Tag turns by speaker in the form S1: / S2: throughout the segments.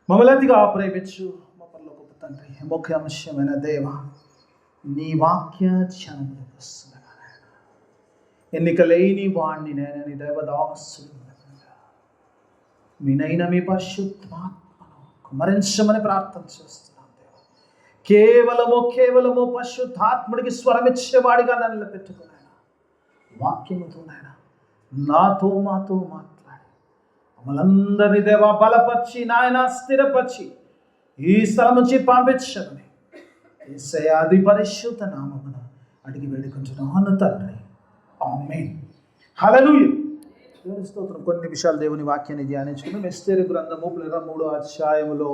S1: మమ్మల్ని అతిగా ప్రేమించు మా పరలోకపు తండ్రి, ముఖ్య అంశమైన దేవ, నీ వాక్య ధ్యానములకు వస్తుండగా ఎన్నిక లేని వాణ్ణి నేను నీ దేవదాసుడు మీనైనా మీ పరిశుద్ధాత్మను కుమరించమని ప్రార్థన చేస్తున్నాను దేవ. కేవలము పరిశుద్ధాత్ముడికి స్వరమిచ్చేవాడిగా నన్ను పెట్టుకున్నాను. వాక్యముతో నాయన మాతో మాట్లాడి మమ్మల్ందరినీ దేవా బలపరిచి నాయన స్థిరపరిచి ఈ స్థలం నుంచి పంపించమని యేసయ్య అతి పరిశుద్ధ నామమున అడిగి వేడుకుంటున్నాను తండ్రి, ఆమేన్. హల్లెలూయా. దేవుని స్తోత్రం. కొన్ని విషయాలు దేవుని వాక్యాన్ని ధ్యానించుకుని ఎస్తేరు గ్రంథము 3వ అధ్యాయములో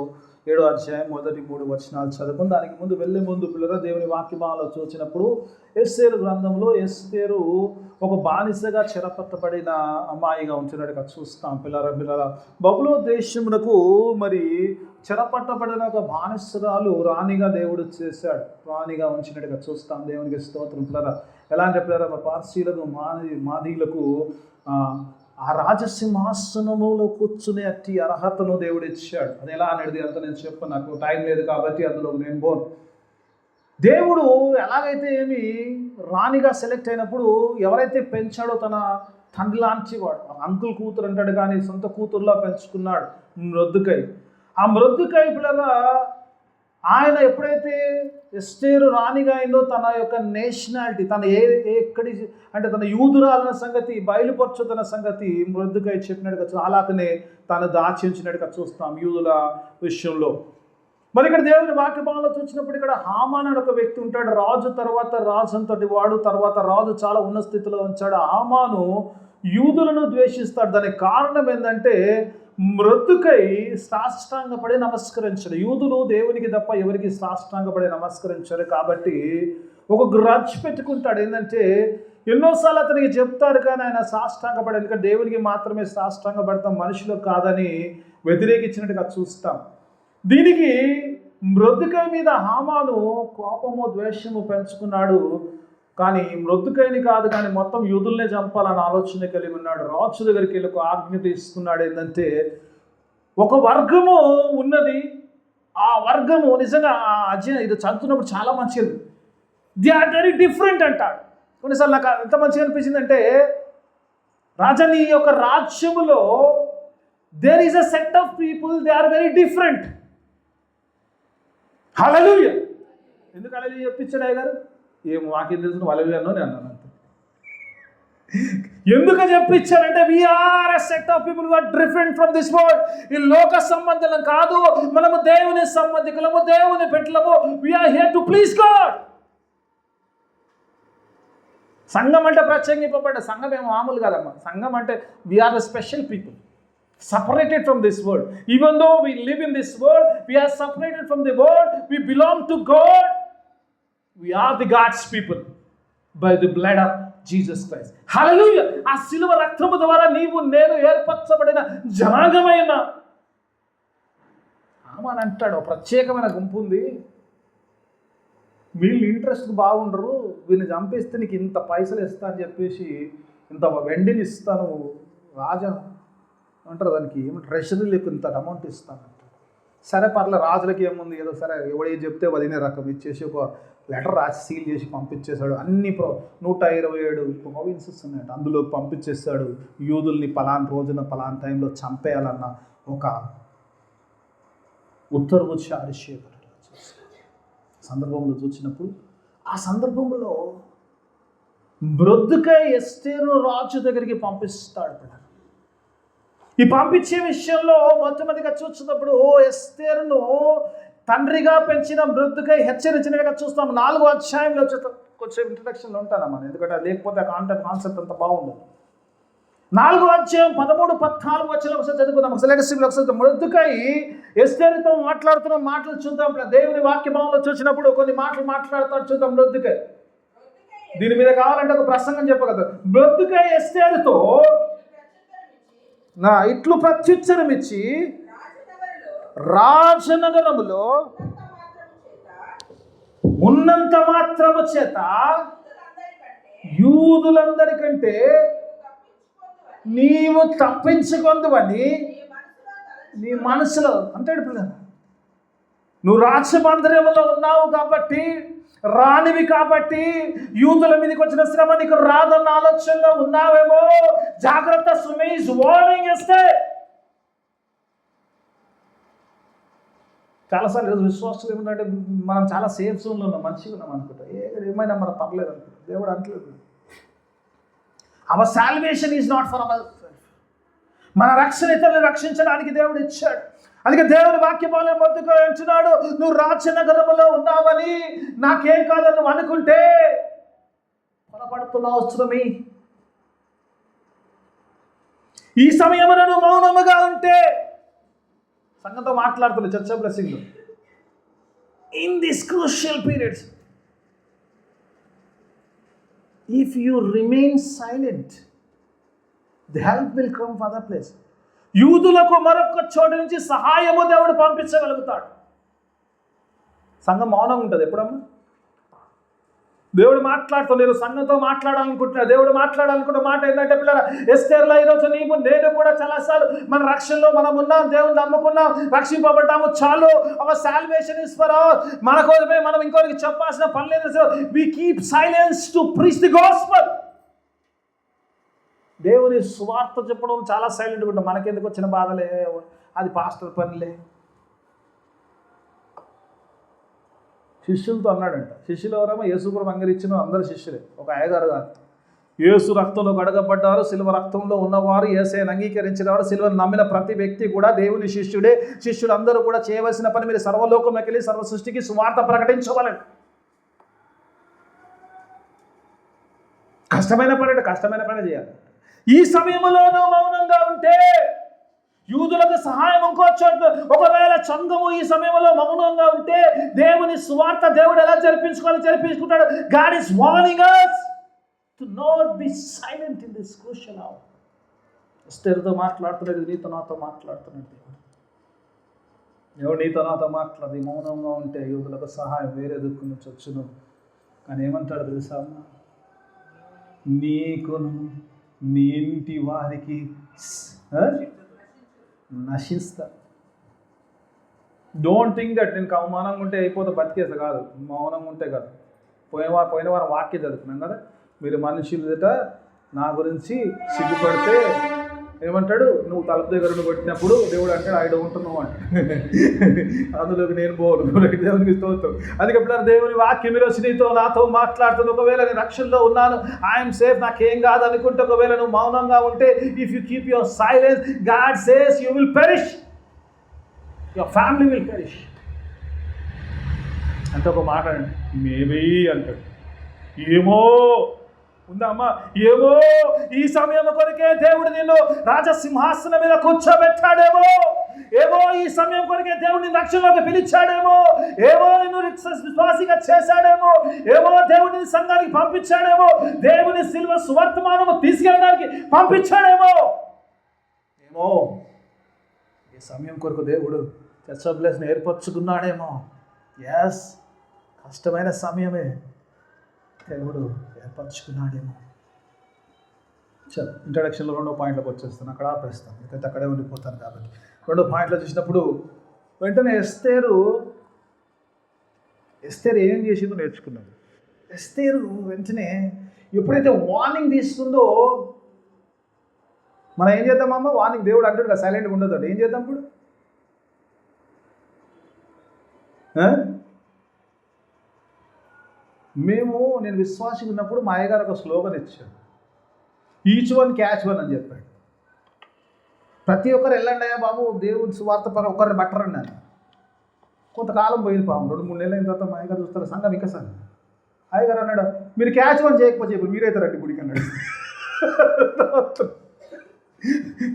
S1: 7వ అధ్యాయం మొదటి 3 వచనాలు చదువుకుని దానికి ముందు వెళ్ళే ముందు పిల్లరా దేవుని వాక్యమాలలో చూసినప్పుడు ఎస్తేరు గ్రంథంలో ఎస్తేరు ఒక బానిసగా చెరపట్టబడిన అమ్మాయిగా ఉంచినట్టుగా చూస్తాం. పిల్లరా బబులో దేశమునకు మరి చెరపట్టబడిన ఒక బానిసరాలు రాణిగా దేవుడు చేశాడు, రాణిగా ఉంచినట్టుగా చూస్తాం. దేవునికి స్తోత్రం. పిల్లరా ఎలా అంటే పిల్లరా పార్సీలకు మాదీలకు ఆ రాజసింహాసనములో కూర్చునే అట్టి అర్హతను దేవుడు ఇచ్చాడు. అది ఎలా అనేది అంత నేను చెప్పను, నాకు టైం లేదు కాబట్టి అందులో నేను పోను. దేవుడు ఎలాగైతే ఏమి రాణిగా సెలెక్ట్ అయినప్పుడు ఎవరైతే పెంచాడో తన తండ్రి లాంటి వాడు, అంకుల్ కూతురు అంటాడు కానీ సొంత కూతురులా పెంచుకున్నాడు మొర్దెకై. ఆ మొర్దెకై పిల్లల ఆయన ఎప్పుడైతే ఎస్తేరు రాణిగా అయిందో తన యొక్క నేషనాలిటీ, తన ఎక్కడి అంటే తన యూదురాలన్న సంగతి బయలుపరచుతున్న సంగతి మొర్దెకై చెప్పినట్టుగా అలాగనే తను దాచి ఉంచినట్టుగా చూస్తాం యూదుల విషయంలో. మరి ఇక్కడ దేవుని వాక్యభావంలో చూసినప్పుడు ఇక్కడ హామాన్ అని ఒక వ్యక్తి ఉంటాడు. రాజు తర్వాత రాజు అంతటి వాడు, తర్వాత రాజు చాలా ఉన్నత స్థితిలో ఉంచాడు. హామాను యూదులను ద్వేషిస్తాడు. దానికి కారణం ఏంటంటే మొర్దెకై సాష్టాంగపడి నమస్కరించాడు. యూదులు దేవునికి తప్ప ఎవరికి సాష్టాంగపడి నమస్కరించారు కాబట్టి ఒక గ్రడ్జ్ పెట్టుకుంటాడు. ఏంటంటే ఎన్నోసార్లు అతనికి చెప్తారు కానీ ఆయన సాష్టాంగపడి, ఎందుకంటే దేవునికి మాత్రమే సాష్టాంగపడతాం, మనుషులకు కాదని వ్యతిరేకించినట్టుగా చూస్తాం. దీనికి మొర్దెకై మీద హామాను కోపము ద్వేషము పెంచుకున్నాడు. కానీ మొర్దెకైని కాదు కానీ మొత్తం యూదుల్నే చంపాలని ఆలోచన కలిగి ఉన్నాడు. రాజు దగ్గరికి వెళ్ళి ఒక ఆజ్ఞ తీసుకున్నాడు. ఏంటంటే ఒక వర్గము ఉన్నది, ఆ వర్గము నిజంగా ఇది చదువుతున్నప్పుడు చాలా మంచిది, దే ఆర్ వెరీ డిఫరెంట్ అంటాడు. కొన్నిసార్లు నాకు ఎంత మంచిగా అనిపించిందంటే రాజా నీ యొక్క రాజ్యములో there is a set of people, they are very different. Hallelujah. ఎందుకు హల్లెలూయా చెప్పించాడు అయ్య గారు? ఏం వాక్యం తెలుసు హల్లెలూయా అన్నో నేను అన్నాను అంతే. ఎందుకు చెప్పించారంటే we're a set of people who are different from this world. ఈ లోక సంబంధం కాదు, మనము దేవుని సంబంధికులము, దేవుని బిడ్డలము. We're here to please God. సంఘం అంటే ప్రత్యేకింపబడ్డ సంఘం ఏమో మామూలు కాదమ్మా. సంఘం అంటే we're the special people, separated from this world. Even though we live in this world, we are separated from the world. We belong to God. We are the God's people by the blood of Jesus Christ. Hallelujah. ఆ శిలువ రక్తము ద్వారా నీవు నేను ఏర్పరచబడిన జనాంగమైన ఆమె అంటాడు. ప్రత్యేకమైన గుంపు ఉంది, వీళ్ళు ఇంట్రెస్ట్ బాగుండరు, వీళ్ళని చంపేస్తే నీకు ఇంత పైసలు ఇస్తా అని చెప్పేసి ఇంత వెండిని ఇస్తాను, రాజా అంటారు దానికి ఏమో ట్రెషరీలకు ఇంత అమౌంట్ ఇస్తానంట. సరే పర్లే, రాజులకి ఏముంది, ఏదో సరే ఎవడే చెప్తే వదినే రకం ఇచ్చేసి ఒక లెటర్ రాసి సీల్ చేసి పంపించేశాడు. అన్ని 127 ప్రావిన్సెస్ ఉన్నాయంట, అందులో పంపించేశాడు. యూదుల్ని పలానా రోజున పలానా టైంలో చంపేయాలన్న ఒక ఉత్తర్వు జారీ చేయబడ్డ సందర్భంలో చూసినప్పుడు ఆ సందర్భంలో మొర్దెకై ఎస్తేరు రాజు దగ్గరికి పంపిస్తాడు. ఈ పంపించే విషయంలో మొట్టమొదటిగా చూసినప్పుడు ఎస్తేరును తండ్రిగా పెంచిన మొర్దెకై హెచ్చరించినట్టుగా చూస్తాం. 4వ అధ్యాయంలో కొంచెం ఇంట్రడక్షన్లో ఉంటానమ్మా, ఎందుకంటే లేకపోతే ఆ కాన్సెప్ట్ అంత బాగుండదు. 4వ అధ్యాయం 13, 14 వచనాలు ఒకసారి చదువుకుందాం. ఒకసారి మొర్దెకై ఎస్తేరుతో మాట్లాడుతున్న మాటలు చూద్దాం. దేవుని వాక్యభావంలో చూసినప్పుడు కొన్ని మాటలు మాట్లాడతాడు చూద్దాం మొర్దెకై. దీని మీద కావాలంటే ఒక ప్రసంగం చెప్పగలరు. మొర్దెకై ఎస్తేరుతో ఇట్లు ప్రత్యుత్తరం ఇచ్చి, రాజనగరములో ఉన్నంత మాత్రము చేత యూదులందరికంటే నీవు తప్పించుకొందువని నీ మనసులో అంటాడు పిల్లలు, నువ్వు రాజమందిరంలో ఉన్నావు కాబట్టి, రానివి కాబట్టి, యూదుల మీదకి వచ్చిన శ్రమ నీకు రాదన్న ఆలోచనలో ఉన్నావేమో. జాగ్రత్త, సుమేష్ వార్నింగ్ ఇస్తే. చాలాసార్లు ఈరోజు విశ్వాసం ఏమంటే మనం చాలా సేఫ్ జోన్లో ఉన్నాం, మంచిగా ఉన్నాం అనుకుంటా, ఏమైనా మనం పర్లేదు అనుకుంటా. దేవుడు అంటలేదు, our salvation is not for our self. మన రక్షణ ఇతరులను రక్షించడానికి దేవుడు ఇచ్చాడు. అందుకే దేవుని వాక్యపాలన మొదలుగా అంటున్నాడు, నువ్వు రాజనగరములో ఉన్నావని నాకేం కాదని నువ్వు అనుకుంటే పొరపడుతున్న అవసరమే. ఈ సమయంలో నువ్వు మౌనముగా ఉంటే, సంఘంతో మాట్లాడుతున్నా చర్చ blessing, in this crucial periods if you remain silent, the help will come for other place. యూదులకు మరొక చోటు నుంచి సహాయము దేవుడు పంపించగలుగుతాడు. సంఘం మౌనంగా ఉంటుంది ఎప్పుడమ్మా? దేవుడు మాట్లాడుతున్నారు, సంఘంతో మాట్లాడాలనుకుంటున్నారు. దేవుడు మాట్లాడాలనుకున్న మాట ఏంటంటే, పిల్లల ఎస్తేర్లో ఈరోజు నేను కూడా చాలాసార్లు మన రక్షణలో మనం ఉన్నాం, దేవుని నమ్ముకున్నాం, రక్షింపబడ్డాము, చాలు. Our salvation is for all. మన కోసమే మనం ఇంకోరికి చెప్పాల్సిన పని లేదు. We keep silence to preach the gospel. దేవుని సువార్త చెప్పడం చాలా సైలెంట్గా ఉంటాం. మనకెందుకు వచ్చిన బాధలే, అది పాస్టర్ పనిలే. శిష్యులతో అన్నాడంట, శిష్యులు ఎవరేమో యేసుపురం అంగరించిన అందరు శిష్యులే, ఒక అయ్యగారు కాదు. యేసు రక్తంలో కడగబడ్డారు, సిలువ రక్తంలో ఉన్నవారు, యేసయ్యను అంగీకరించిన వారు, సిలువను నమ్మిన ప్రతి వ్యక్తి కూడా దేవుని శిష్యుడే. శిష్యులు అందరూ కూడా చేయవలసిన పని, మీరు సర్వలోకంలోకి వెళ్ళి సర్వ సృష్టికి సువార్త ప్రకటించవాలని. కష్టమైన పని చేయాలి. ఈ సమయంలోనూ మౌనంగా ఉంటే యూదులకు సహాయం ఇంకో చోటు. ఒకవేళ సంఘము ఈ సమయంలో మౌనంగా ఉంటే దేవుని సువార్త దేవుడు ఎలా జరిపించుకుంటాడు. God is warning us to not be silent in this crucial hour. ఎస్తేరుతో మాట్లాడుతున్నాడు, నీతో నాతో మాట్లాడుతున్నాడు దేవుడు నీతో నాతో మాట్లాడి మౌనంగా ఉంటే యూదులకు సహాయం వేరే దిక్కు నుంచి వచ్చును. కానీ ఏమంటాడు తెలుసా, నీకును నీ ఇంటి వారికి నశిస్తా. డోంట్ థింక్ దట్ నేను మౌనంగా ఉంటే అయిపోతే బతికేస్తా, కాదు. మౌనంగా ఉంటే కాదు. పోయిన వారం వాక్యం చదువుకున్నాం కదా, మీరు మనుషులు నా గురించి సిగ్గుపడితే ఏమంటాడు, నువ్వు తలుపు దగ్గర పెట్టినప్పుడు దేవుడు అంటాడు ఐ డోంట్ నో అంటే, అందులోకి నేను పోను. దేవునికి స్తోత్రం. అందుకే పిల్లలు దేవుని వాక్యం ఈరోజు నీతో నాతో మాట్లాడుతుంది. ఒకవేళ నేను రక్షణలో ఉన్నాను, ఐఎమ్ సేఫ్, నాకేం కాదు అనుకుంటే, ఒకవేళ నువ్వు మౌనంగా ఉంటే, if you keep your silence, God says you will perish, your family will perish. అంటే ఒక మాట అండి, మేబీ అంటాడు, ఏమో ఉందమ్మా, ఏమో ఈ సమయం కొరకే దేవుడు నిన్ను రాజసింహాసనం మీద కూర్చోబెట్టాడేమో, ఏమో ఈ సమయం కొరకే దేవుడు నిన్ను రక్షణలోకి పిలిచాడేమో, ఏమో నిన్ను విశ్వాసిగా చేశాడేమో, ఏమో దేవుడిని సంఘానికి పంపించాడేమో, దేవుని సిలువ సువర్తమానము తీసుకెళ్ళడానికి పంపించాడేమో, ఏమో ఈ సమయం కొరకు దేవుడు చర్చ్ ఆఫ్ బ్లెస్సింగ్ ఏర్పరచుకున్నాడేమో. ఎస్, కష్టమైన సమయమే దేవుడు ఏర్పరచుకున్నాడేమో. చలో, ఇంట్రడక్షన్లో 2వ పాయింట్లోకి వచ్చేస్తాను, అక్కడ ఆపేస్తాను, ఎందుకంటే అక్కడే ఉండిపోతాను కాబట్టి. 2వ పాయింట్లో చూసినప్పుడు వెంటనే ఎస్తేరు ఏం చేసిందో నేర్చుకున్నాడు. ఎస్తేరు వెంటనే ఎప్పుడైతే వార్నింగ్ తీసుకుందో, మనం ఏం చేద్దామమ్మా, వార్నింగ్ దేవుడు అంటాడు కదా సైలెంట్గా ఉండదు, ఏం చేద్దాం ఇప్పుడు? నేను విశ్వాసం ఉన్నప్పుడు మా అయ్యగారు ఒక స్లోగన్ ఇచ్చాడు, ఈచ్ వన్ క్యాచ్ వన్ అని చెప్పాడు. ప్రతి ఒక్కరు వెళ్ళండి అయ్యా బాబు, దేవుని సువార్త పర ఒకరిని బట్టరండి అని. కొంతకాలం పోయింది పాపం, 2-3 నెలలు అయిన తర్వాత మా అయ్యగారు చూస్తారు, సంఘం ఇంకా సంఘం. అయ్యగారు అన్నాడు, మీరు క్యాచ్ వన్ చేయకపోతే ఇప్పుడు మీరైతే రండి గుడికి అన్నాడు.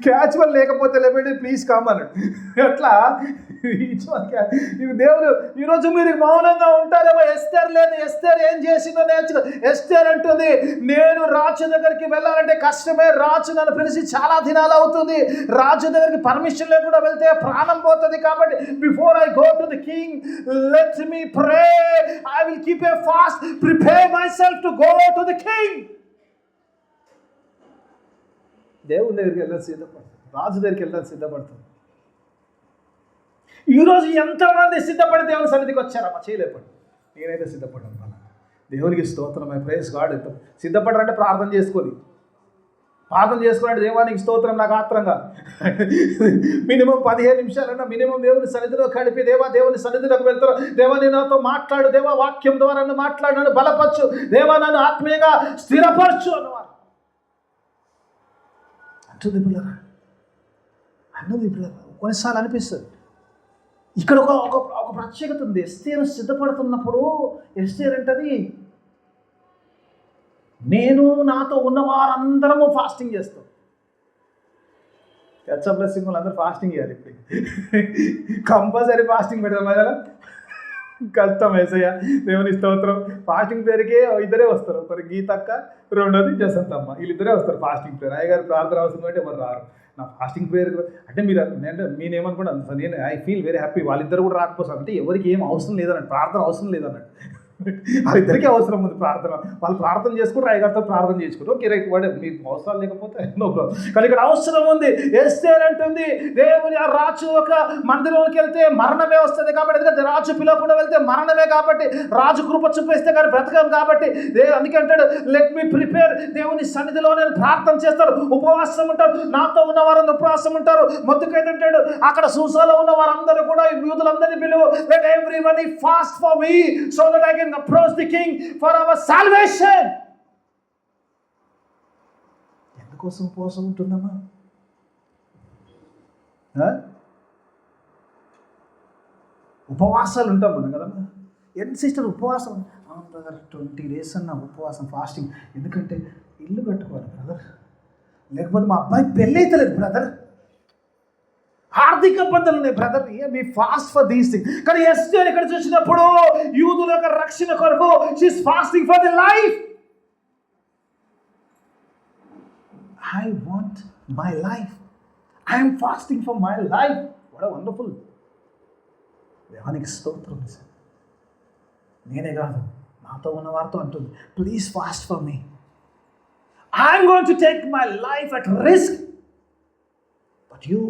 S1: క్యాచ్ వన్ లేకపోతే లేకపోతే ప్లీజ్ కమ్ అన్నాడు. అట్లా దేవుడు ఈరోజు మీరు మౌనంగా ఉంటారేమో. ఎస్తేర్ లేదు, ఎస్తేర్ ఏం చేసిందో నేర్చుకో. ఎస్తేర్ అంటుంది, నేను రాజు దగ్గరికి వెళ్ళాలంటే కష్టమే, రాజు నన్ను పిలిచి చాలా దినాలు అవుతుంది, రాజు దగ్గరికి పర్మిషన్ లేకుండా వెళ్తే ప్రాణం పోతుంది, కాబట్టి before I go to the king let me pray, I will keep a fast, prepare my self to go to the king. దేవుని దగ్గరికి వెళ్ళాలి సిద్ధపడుతుంది, రాజు దగ్గరికి వెళ్ళాలి సిద్ధపడుతుంది. ఈరోజు ఎంతమంది సిద్ధపడి దేవుని సన్నిధికి వచ్చారమ్మా? చేయలేపండి. నేనైతే సిద్ధపడ్డాను. దేవునికి స్తోత్రమై ప్రైజ్ గాడ్. ఎంత సిద్ధపడారంటే ప్రార్థన చేసుకొని దేవానికి స్తోత్రం. నాకు ఆత్రం కాదు. మినిమం 15 నిమిషాలన్నా మినిమం దేవుని సన్నిధిలో గడిపి దేవుని సన్నిధిలోకి వెళ్తారు. దేవా నీ నాతో మాట్లాడు, దేవా వాక్యం ద్వారా నన్ను మాట్లాడు, నన్ను బలపరచు, దేవా నన్ను ఆత్మీయంగా స్థిరపరచు అన్నవారు అంటుంది పిల్లరా. కొన్నిసార్లు అనిపిస్తుంది ఇక్కడ ఒక ప్రత్యేకత ఉంది. ఎస్తేరు సిద్ధపడుతున్నప్పుడు ఎస్తేరు అంటది, నేను నాతో ఉన్న వారందరము ఫాస్టింగ్ చేస్తాం. బ్లెస్సింగ్ వాళ్ళందరూ ఫాస్టింగ్ చేయాలి. ఇప్పుడు కంపల్సరీ ఫాస్టింగ్ పెడతాం కదా. కష్టం వేసయ్య. దేవుని స్తోత్రం. ఫాస్టింగ్ పేరుకే ఇద్దరే వస్తారు. ఒకరు గీతక్క, రెండోది జసంతమ్మ. వీళ్ళిద్దరే వస్తారు ఫాస్టింగ్ పేరు. అయ్యగారు ప్రార్థన అవసరం అంటే ఎవరు రారు. నా ఫాస్టింగ్ ప్రేయర్ అంటే నేనేమనుకుంటా, నేను ఐ ఫీల్ వెరీ హ్యాపీ. వాళ్ళిద్దరు కూడా రాకపోతారు అంటే ఎవరికి ఏం అవసరం లేదన్నట్టు, ప్రార్థన అవసరం లేదన్నట్టు. వాళ్ళిద్దరికీ అవసరం ఉంది ప్రార్థన. వాళ్ళు ప్రార్థన చేసుకుంటారు, అయ్యగారితో ప్రార్థన చేసుకుంటారు. ఓకే రైట్, వాడే మీకు అవసరాలు లేకపోతే నో ప్రాబ్లం. కానీ ఇక్కడ అవసరం ఉంది. ఎస్తేర్ అంటుంది, దేవుని ఆ రాజు ఒక మందిరంలోకి వెళ్తే మరణమే వస్తుంది కాబట్టి, ఎందుకంటే రాజు పిలవకుండా వెళ్తే మరణమే కాబట్టి, రాజు కృప చూపిస్తే కానీ బ్రతకం కాబట్టి, అందుకే అంటాడు లెట్ మీ ప్రిపేర్. దేవుని సన్నిధిలో నేను ప్రార్థన చేస్తారు, ఉపవాసం ఉంటారు, నాతో ఉన్న వారందరూ ఉపవాసం ఉంటారు. మొత్తుకైతే అంటాడు అక్కడ సూసాలో ఉన్న వారందరూ కూడా యూదులందరినీ పిలువు, let everybody fast for me so that I can approach the king for our salvation. ఎందుకోసం ఉపవాసం ఉంటుందమ్మా? ఉపవాసాలు ఉంటాం మనం కదమ్మా. సిస్టర్ ఉపవాసం బ్రదర్ 20 days అన్న ఉపవాసం ఫాస్టింగ్. ఎందుకంటే ఇల్లు కట్టుకోవాలి బ్రదర్, లేకపోతే మా అబ్బాయి పెళ్ళి అయితే లేదు బ్రదర్, ఆర్థిక ఇబ్బందులు ఉన్నాయి brother, me fast for these things. కానీ ఎస్తేర్ ఇక్కడ చూసినప్పుడు యూదుల యొక్క రక్షణ కొరకు she is fasting for the life. I want my life, I am fasting for my life. What a wonderful. దేవానికి స్తోత్రం. నేనే కాదు, నాతో ఉన్న వారితో అంటుంది, please fast for me. I'm going to take my life at risk, but you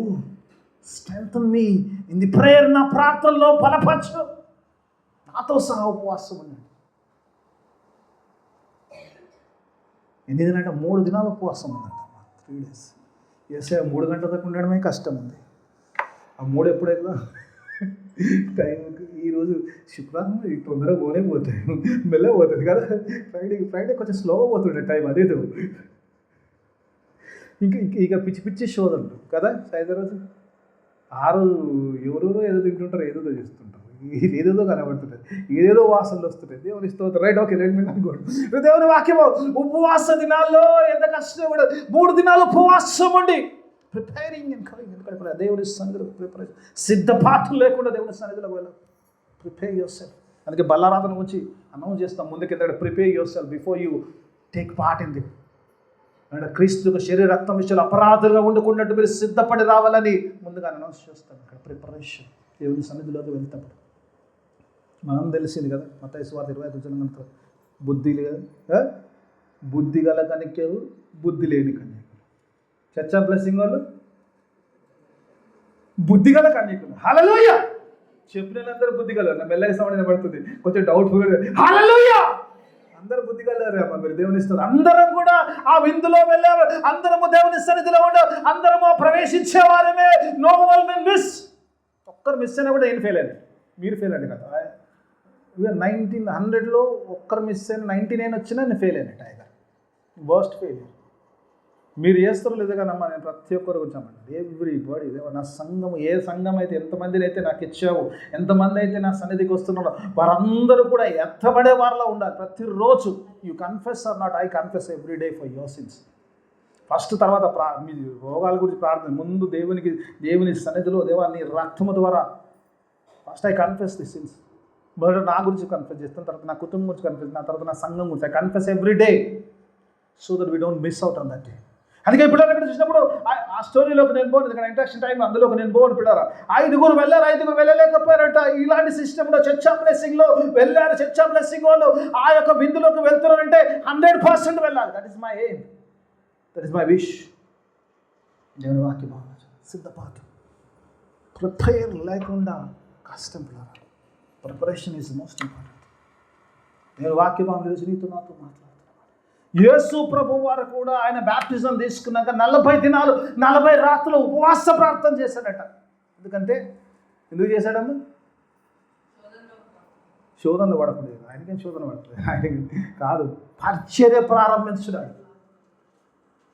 S1: strengthen me in the prayer. నా ప్రార్థనలో బలపరచు. నాతో సహా ఉపవాసం ఉన్నాడు. ఎన్ని దినాలంటే 3 దినాలు ఉపవాసం ఉందంట. 3 days. ఎస్ఐ 3 గంటల దాకా ఉండడమే కష్టం ఉంది. ఆ 3 ఎప్పుడైతే టైంకి ఈరోజు శుక్రవారం తొందరగా పోతాయి, మెల్లగా పోతుంది కదా. ఫ్రైడే కొంచెం స్లోగా పోతుండే టైం. అదేదో ఇక పిచ్చి పిచ్చి శోధనలు కదా. రోజు 6 ఎవరెవరో ఏదో తింటుంటారు, ఏదేదో చేస్తుంటారు, ఏదేదో కనబడుతుంటుంది, ఏదేదో వాసనలు వస్తుంటాయి. దేవుని స్తోత్రం. రైట్, ఓకే, లెట్ మీ అనుకోండి. దేవుని వాక్యము ఉపవాస దినాల్లో ఎంత కష్టం కూడా 3 దినాలు ఉపవాసం ఉండి ప్రిపేరింగ్ అండ్ కమింగ్. ఎందుకంటే దేవుని సన్నిధిలో ప్రిపరేషన్, సిద్ధపాటు లేకుండా దేవుని సన్నిధిలో వెళ్ళాలి. Prepare your self. అందుకే బల్లారాధన గురించి అనౌన్స్ చేస్తాం ముందుకు. ఎందుకంటే prepare your self before you take part in the. అంటే క్రీస్తుకు శరీర రక్తం విషయాలు అపరాధులుగా ఉండకున్నట్టు మీరు సిద్ధపడి రావాలని ముందుగా అనౌన్స్ చేస్తాం. ఇక్కడ ప్రిపరేషన్. దేవుని సన్నిధిలోకి వెళ్తాడు. మనం తెలిసింది కదా, మత్తయి సువార్త 25 బుద్ధి గల కన్యకలు, బుద్ధి లేని కన్యకలు. చర్చ్ ఆఫ్ బ్లెస్సింగ్ వాళ్ళు బుద్ధి గల కన్యకలు. హల్లెలూయా. చెప్పినందరూ బుద్ధి గల. మెల్లగా సౌండ్ వినబడుతుంది, కొంచెం డౌట్ఫుల్. హల్లెలూయా. అందరూ బుద్ధి కలరేమో మీరు దేవుని ఇస్తారు. అందరం కూడా ఆ విందులో వెళ్ళారు, అందరము దేవుని సన్నిధిలో ఉండారు, అందరము ప్రవేశించేవారమే. No one will miss. ఒక్కరు మిస్ అయినా కూడా నేను ఫెయిల్ అయ్యాను, మీరు ఫెయిల్ అండి కదా. 1900లో ఒక్కరు మిస్ అయిన 99 వచ్చినా నేను ఫెయిల్ అయినా. Tiger worst failure. మీరు చేస్తారు లేదా కదమ్మా, నేను ప్రతి ఒక్కరు వచ్చామండి. ఎవ్రీ బాడీ నా సంఘం, ఏ సంఘం అయితే ఎంతమందిని అయితే నాకు ఇచ్చావు, ఎంతమంది అయితే నా సన్నిధికి వస్తున్నారో వారందరూ కూడా ఎత్తబడే వారిలో ఉండాలి. ప్రతిరోజు you confess or not, I confess every day for your sins. First తర్వాత మీ రోగాల గురించి ప్రార్థన, ముందు దేవుని సన్నిధిలో దేవా నీ రక్తము ద్వారా first I confess the since. మొదట నా గురించి కన్ఫెస్ చేస్తాను, తర్వాత నా కుటుంబం గురించి కన్ఫెస్, నా తర్వాత నా సంఘం గురించి I confess every day so that we don't miss out on that day. అందుకే పిల్లలు ఎక్కడ చూసినప్పుడు ఆ స్టోరీలోకి నేను పోను, ఎందుకంటే ఇంట్రక్షన్ టైం అందులోకి నేను పోను. పిల్లరా 5 వెళ్ళారు, 5 వెళ్ళలేకపోయారట. ఇలాంటి సిస్టంలో చర్చ్ ఆఫ్ బ్లెస్సింగ్లో వెళ్ళారు. చర్చ్ ఆఫ్ బ్లెస్సింగ్ వాళ్ళు ఆ యొక్క విందులోకి వెళ్తున్నారంటే 100% వెళ్ళాలి. That is my aim, that is my wish. దేవుని వాక్యం సిద్ధపాటు, ప్రిపేర్ లేకుండా కష్టం పిల్లరా. Preparation is most important. నేను వాక్యం నీతో నాతో మాట్లాడుతున్నాను. యేసు ప్రభు వారు కూడా ఆయన బ్యాప్టిజం తీసుకున్నాక 40 దినాలు 40 రాత్రులు ఉపవాస ప్రార్థన చేశాడట. ఎందుకు చేశాడమ్మ? శోధనలు పడకూడదు. ఆయనకేం శోధన పడలేదు, ఆయనకి కాదు, పరిచర్య ప్రారంభించాడు.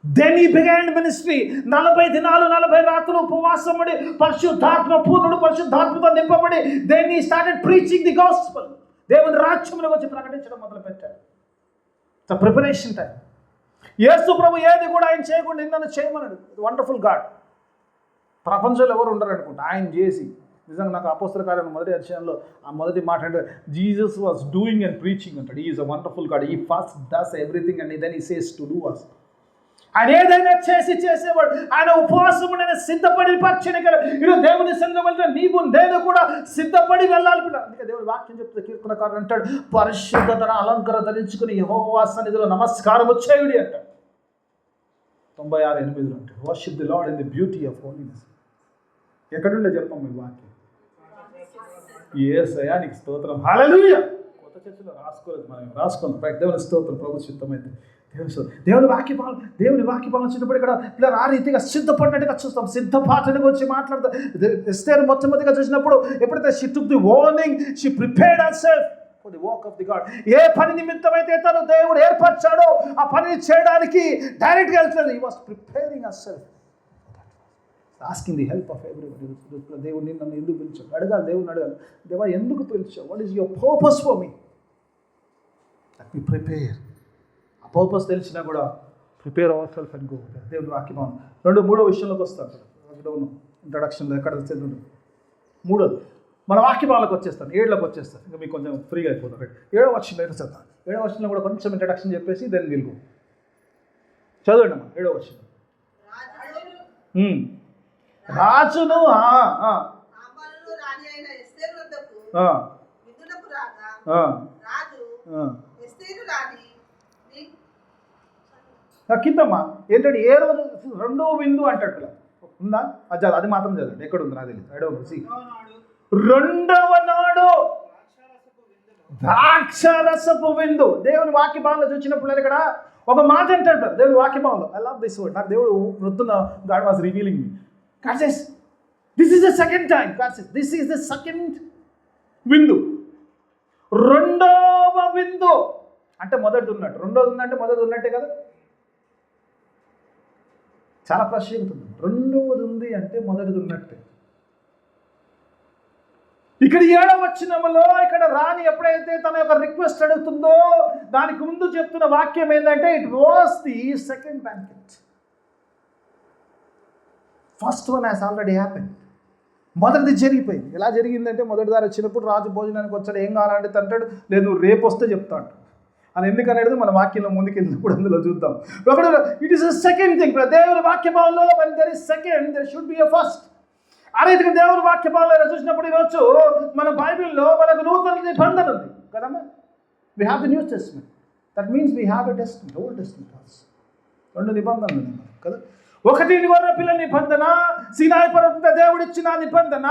S1: Then he began ministry. 40 దినాలు 40 రాత్రులు ఉపవాసం పడి పరిశుద్ధాత్మ పూర్ణుడు, పరిశుద్ధాత్మతో నింపబడి then he started preaching the gospel. దేవుని రాజ్యములోకి వచ్చి ప్రకటించడం మొదలుపెట్టాడు. Preparation time. యేసు ప్రభు ఏది కూడా ఆయన చేయకుండా నన్ను చేయమన్నాడు. Wonderful God. ప్రపంచంలో ఎవరు ఉండరు అనుకుంటా ఆయన చేసి. నిజంగా నాకు అపోస్తల కార్యం మొదటి అధ్యాయంలో ఆ మొదటి మాట అంటే Jesus was doing and preaching అంటాడు. He is a wonderful God. He first does everything and then he says to do us. ఆయన ఏదైనా చేసేవాడు. ఆయన ఉపవాసం సిద్ధపడి పరిచయం. ఈరోజు దేవుని సంఘం అంటే నీవు నేను కూడా సిద్ధపడి వెళ్ళాలి. అందుకే దేవుని వాక్యం చెప్తే కీర్తనకారుడు అంటాడు, పరిశుద్ధతను అలంకారం ధరించుకుని యెహోవా సన్నిధిలో నమస్కారము చేయుడి అంటాడు. 96:8 అంటాడు, worship the Lord in the beauty of holiness. ఎక్కడుండే చెప్పాం మీ వాక్యం? యేసయ్యా నీకు స్తోత్రం, హల్లెలూయా. కొత్త చర్చలో రాసుకోలేదు, మనం రాసుకున్నాం. దేవుని స్తోత్రం, ప్రభు చిత్తమైంది. దేవుని వాక్యపాలన చిన్నప్పుడు ఇక్కడ పిల్లలు ఆ రీతిగా సిద్ధపడినట్టుగా చూస్తాం. సిద్ధపాఠనకు వచ్చి మాట్లాడతాం. ఎస్తేరు మొట్టమొదటిగా చూసినప్పుడు ఎప్పుడైతే she took the warning, she prepared herself for the work of the God. ఏ పని నిమిత్తం అయితే తను దేవుడు ఏర్పరిచాడో ఆ పనిని చేయడానికి డైరెక్ట్గా వెళ్తుంది. He was preparing herself, asking the help of everybody. దేవుడిని నన్ను ఎందుకు పిలిచావు అడగాలి. దేవుడిని అడగాలి, దేవా ఎందుకు పిలిచావు? What is your purpose for me? Let me prepare. Purpose తెలిసినా కూడా prepare our self and go. దేవుని వాక్యం. 2-3 విషయంలోకి వస్తాను. ఇంట్రడక్షన్లో ఎక్కడ చదువు. 3 మన వాక్యభావాలకు వచ్చేస్తాను. 7లోకి వచ్చేస్తాను. ఇంకా మీకు కొంచెం ఫ్రీగా అయిపోతారు. 7వ వచనంలో అయితే చదువుతాను. 7వ వచనంలో కూడా కొంచెం ఇంట్రడక్షన్ చెప్పేసి దెన్ విల్ గో. చదవండి అమ్మా 7వ వచనం. రాజును కిందమ్మా ఏంటంటే ఏ రోజు 2వ విందు అంటాడు ఉందా? అది మాత్రం చదవండి. ఎక్కడ ఉంది నాకు తెలియదు. 2వ నాడు ద్రాక్షరసపు విందు. దేవుని వాక్యభావంలో చూసినప్పుడు ఇక్కడ ఒక మాట అంటాడు దేవుని వాక్యభావంలో. I love this word. నాకు దేవుడు వృద్ధున God was revealing me. God says, this is the second time. God says, this is the second విందు. 2వ విందు అంటే మొదటిది ఉన్నట్టు. 2వది ఉందంటే మొదటిది ఉన్నట్టే కదా. చాలా ప్రశ్న ఉంటుంది. 2వది ఉంది అంటే మొదటిది ఉన్నట్టే. ఇక్కడ 7వ వచనంలో ఇక్కడ రాణి ఎప్పుడైతే తన యొక్క రిక్వెస్ట్ అడుగుతుందో దానికి ముందు చెప్తున్న వాక్యం ఏంటంటే it was the second banquet. First one has already happen. మొదటిది జరిగిపోయింది. ఎలా జరిగిందంటే మొదటిదారి వచ్చినప్పుడు రాజు భోజనానికి వచ్చాడు. ఏం కావాలంటే అంటాడు, లేదు నువ్వు రేపు వస్తే చెప్తా అంటాడు. అని ఎందుకనేది మన వాక్యంలో ముందుకు వెళ్ళినప్పుడు అందులో చూద్దాం. It is a second thing. దేవుని వాక్యభావంలో when there is second there should be a first. ఆ రీతిగా దేవుని వాక్యభావంలో చూసినప్పుడు ఈరోజు మన బైబిల్లో మనకు నూతన నిబంధన ఉంది కదమ్మా. we have the New Testament. that means we have a testament, Old Testament also. 2 నిబంధనలు ఉన్నాయి కదా. ఒకటి గొర్రెపిల్ల నిబంధన, సీనాయి పర్వత దేవుడు ఇచ్చిన నిబంధన.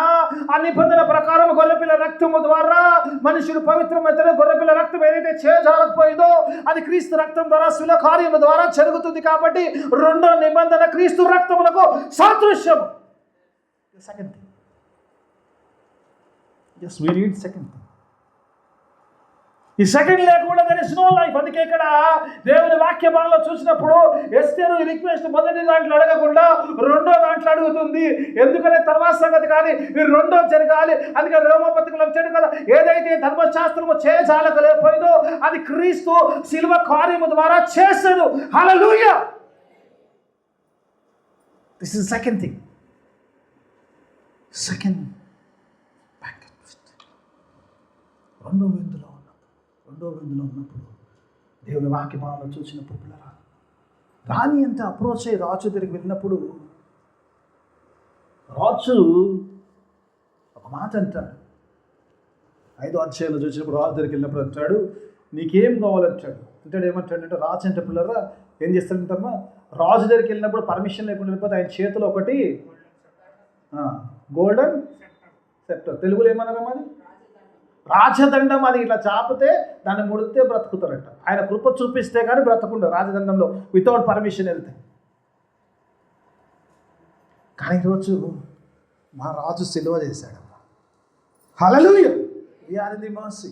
S1: ఆ నిబంధన ప్రకారం గొర్రెపిల్ల రక్తము ద్వారా మనుషుడు పవిత్రమైతే గొర్రెపిల్ల రక్తం ఏదైతే చేజారకపోయిందో అది క్రీస్తు రక్తం ద్వారా శిల కార్యము ద్వారా జరుగుతుంది. కాబట్టి 2వ నిబంధన క్రీస్తు రక్తములకు సాదృశ్యము. Second thing. yes we need second thing. ఈ సెకండ్ లేకుండా there is no life. అందుకే ఇక్కడ దేవుని వాక్య భాగంలో చూసినప్పుడు ఎస్తేరు రిక్వెస్ట్ మొదటి దాంట్లో అడగకుండా 2వ దాంట్లో అడుగుతుంది. ఎందుకంటే తర్వాత సంగతి కానీ మీరు 2వ జరగాలి. అందుకే రోమపత్రికలో వచ్చాడు కదా, ఏదైతే ధర్మశాస్త్రము చేయజాలకలేకపోయిందో అది క్రీస్తు శిలువ కార్యము ద్వారా చేశాడు. Hallelujah. This is second thing. Second banquet. 2వ విందులో ఉన్నప్పుడు దేవుని వాక్య భావంలో చూసినప్పుడు పిల్లరా రాణి అంత అప్రోచ్ అయ్యి రాజు దగ్గరికి వెళ్ళినప్పుడు రాజు ఒక మాట అంటాడు. 5వ అధ్యాయంలో చూసినప్పుడు రాజు దగ్గరికి వెళ్ళినప్పుడు అంటాడు, నీకేం కావాలంటాడు. అంటాడు ఏమంటాడంటే రాజు అంటే పిల్లరా ఏం చేస్తాడంటమ్మా, రాజు దగ్గరికి వెళ్ళినప్పుడు పర్మిషన్ లేకుండా వెళ్ళిపోతే ఆయన చేతిలో ఒకటి గోల్డెన్ సెప్టర్. తెలుగులో ఏమన్నారమ్మా అది? రాజదండం. అది ఇట్లా చాపితే దాన్ని ముడితే బ్రతుకుతారట. ఆయన కృప చూపిస్తే కానీ బ్రతకుంటారు రాజదండంలో వితౌట్ పర్మిషన్ వెళ్తే. కానీ ఈరోజు మా రాజు సిలువ చేశాడమ్మా. Hallelujah, we are in the mercy.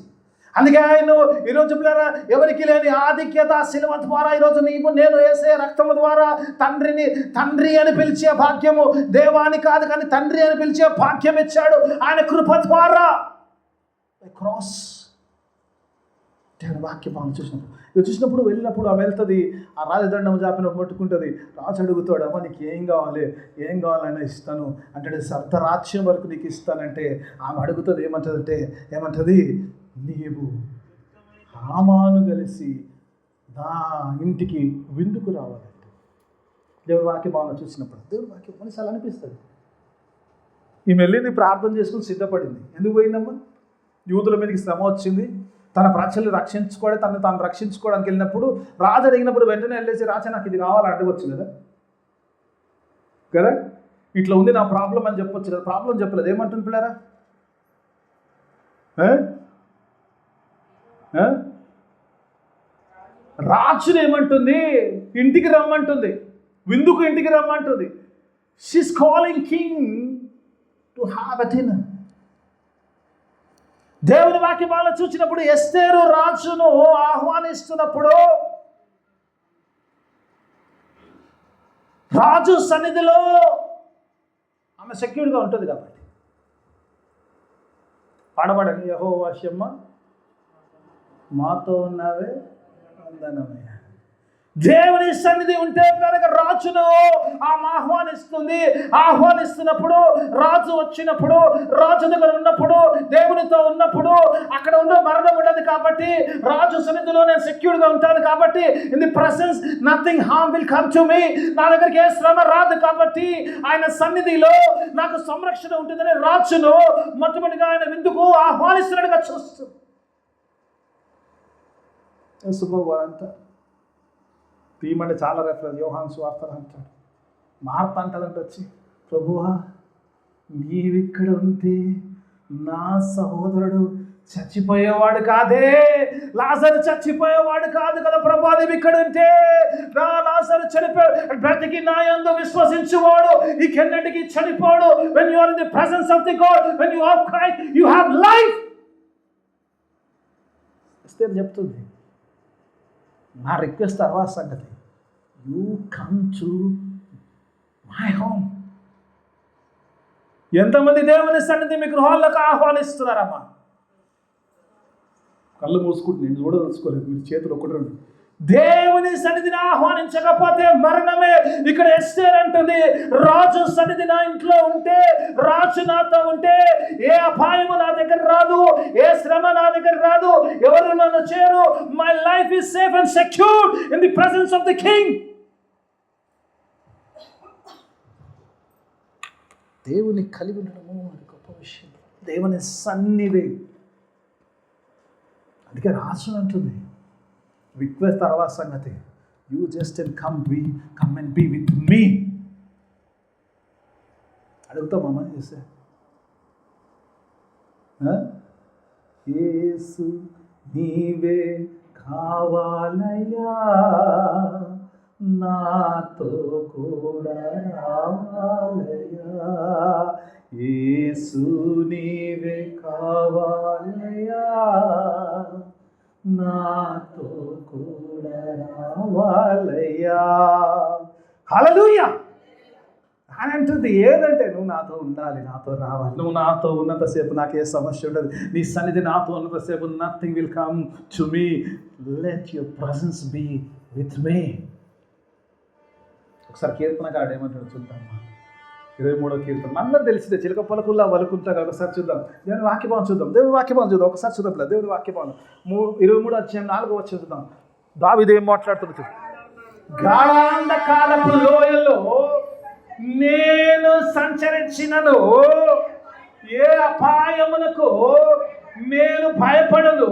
S1: అందుకే ఆయన ఈరోజు పిల్లరా ఎవరికి లేని ఆధిక్యత సిలువ ద్వారా ఈరోజు నీవు నేను యేసయ్య రక్తము ద్వారా తండ్రిని తండ్రి అని పిలిచే భాగ్యము, దేవాని కాదు కానీ తండ్రి అని పిలిచే భాగ్యం ఇచ్చాడు ఆయన కృప ద్వారా. క్రాస్ దేవుని వాక్యం మనం చూసినప్పుడు వెళ్ళినప్పుడు ఆమె వెళ్తుంది, ఆ రాజదండం చాపినప్పుడు పట్టుకుంటుంది. రాజు అడుగుతాడు, అమ్మ నీకు ఏం కావాలి, ఏం కావాలన్నా ఇస్తాను అంటే, సర్ధరాజ్యం వరకు నీకు ఇస్తానంటే ఆమె అడుగుతుంది ఏమంటది నీవు హామాను కలిసి నా ఇంటికి విందుకు రావాలంటే. దేవుని వాక్యం బాగా చూసినప్పుడు దేవుని వాక్యం కొన్నిసార్లు అనిపిస్తుంది. ఈమె వెళ్ళింది, ప్రార్థన చేసుకుని సిద్ధపడింది. ఎందుకు పోయిందమ్మా? యూదుల మీదకి శ్రమ వచ్చింది, తన ప్రజల్ని తాను రక్షించుకోవడానికి వెళ్ళినప్పుడు రాజు అడిగినప్పుడు వెంటనే వెళ్ళేసి, రాజా నాకు ఇది కావాలని అడగవచ్చు కదా, ఇట్లా ఉంది నా ప్రాబ్లం అని చెప్పొచ్చు కదా. ప్రాబ్లం చెప్పలేదు. ఏమంటుంది పిల్లరా? రాజుని ఏమంటుంది? ఇంటికి రమ్మంటుంది, విందుకు ఇంటికి రమ్మంటుంది. She's calling king to have a dinner. దేవుని వాక్యాలను చూసినప్పుడు ఎస్తేరు రాజును ఆహ్వానిస్తున్నప్పుడు రాజు సన్నిధిలో ఆమె సెక్యూర్గా ఉంటుంది కాబట్టి పాడబడని యెహోవా షమ్మ మాతో ఉన్నావే వందనమే. దేవుని సన్నిధి ఉంటే కనుక రాజును ఆమె ఆహ్వానిస్తున్నప్పుడు రాజు వచ్చినప్పుడు, రాజు దగ్గర ఉన్నప్పుడు, దేవునితో ఉన్నప్పుడు అక్కడ ఉండే మరణం ఉండదు కాబట్టి రాజు సన్నిధిలో నేను సెక్యూర్గా ఉంటాను కాబట్టి in the presence nothing harm will come to me. నా దగ్గరికి ఏ శ్రమ రాదు కాబట్టి ఆయన సన్నిధిలో నాకు సంరక్షణ ఉంటుందని రాజును మొట్టమొదటిగా ఆయన విందుకు ఆహ్వానిస్తున్నట్టుగా చూస్తుంది. అంతా తీయమంటే చాలా రెఫరెన్స్. యోహాను సువార్తలు అంటాడు, మార్త అంటదంటే వచ్చి, ప్రభువా నీవిక్కడ ఉంటే నా సహోదరుడు చచ్చిపోయేవాడు కాదే, లాజరు చచ్చిపోయేవాడు కాదు కదా ప్రభా, నీవు ఇక్కడ ఉంటే నా లాజరు చనిపోయాడు, బ్రతికి నా యందు విశ్వసించువాడు ఇకెన్నటికి చనిపోడు. when you are in the presence of the God, when you have Christ, you have life. ఎస్తేరు చెప్తుంది, నా రిక్వెస్ట్ తర్వాత సంగతి, you come to my home. ఎంతమంది దేవుని సన్నిధి మీ గృహాల్లోకి ఆహ్వానిస్తున్నారమ్మా? కళ్ళు మూసుకుంటు నేను చూడదలుచుకోలేదు, మీరు చేతులు ఒకటి రెండు. దేవుని సన్నిధిని ఆహ్వానించకపోతే మరణమే. ఇక్కడ ఎస్తేర్ అంటుంది, రాజు సన్నిధి నా ఇంట్లో ఉంటే, రాజు నాతో ఉంటే ఏ అపాయము నా దగ్గర రాదు, ఏ శ్రమ నా దగ్గర రాదు, ఎవరు నన్ను చేరు. My life is safe and secure in the presence of the king. దేవుని కలిగి ఉండడము అది గొప్ప విషయం. దేవుని సన్నిధి. అందుకే రాజు అంటుంది, రిక్వెస్ట్ తర్వాత సంగతి, you just come and be with me. అడుగుతామమ్మా చేస్తే, యేసు నీవే కావాలయ్యా, నాతో కూడా రావాలయ్యా, యేసు నీవే కావాలయ్యా, నాతో కూడా రావాలయ్యా. హల్లెలూయా అని అంటుంది. ఏదంటే నువ్వు నాతో ఉండాలి, నాతో రావాలి. నువ్వు నాతో ఉన్నంతసేపు నాకు ఏ సమస్య ఉండదు. నీ సన్నిధి నాతో ఉన్నంతసేపు nothing will come to me. Let your presence be with me. ఒకసారి కీర్తనకారుడు ఏమంటాడు చూద్దామా? 23వ కీర్తన అందరూ తెలిసిందే, చిలక పలుకుల్లా వలుకుంటారు. ఒకసారి చూద్దాం, దేవుని వాక్యభావం చూద్దాం. ఒకసారి చూద్దాం. దేవుని వాక్యభావం 23వ అధ్యాయం 4వ వచనం చూద్దాం. దావీదు ఏం మాట్లాడుతున్నాడు? గాఢాంధకారపు లోయలో నేను సంచరించినను ఏ అపాయమునకు నేను భయపడను,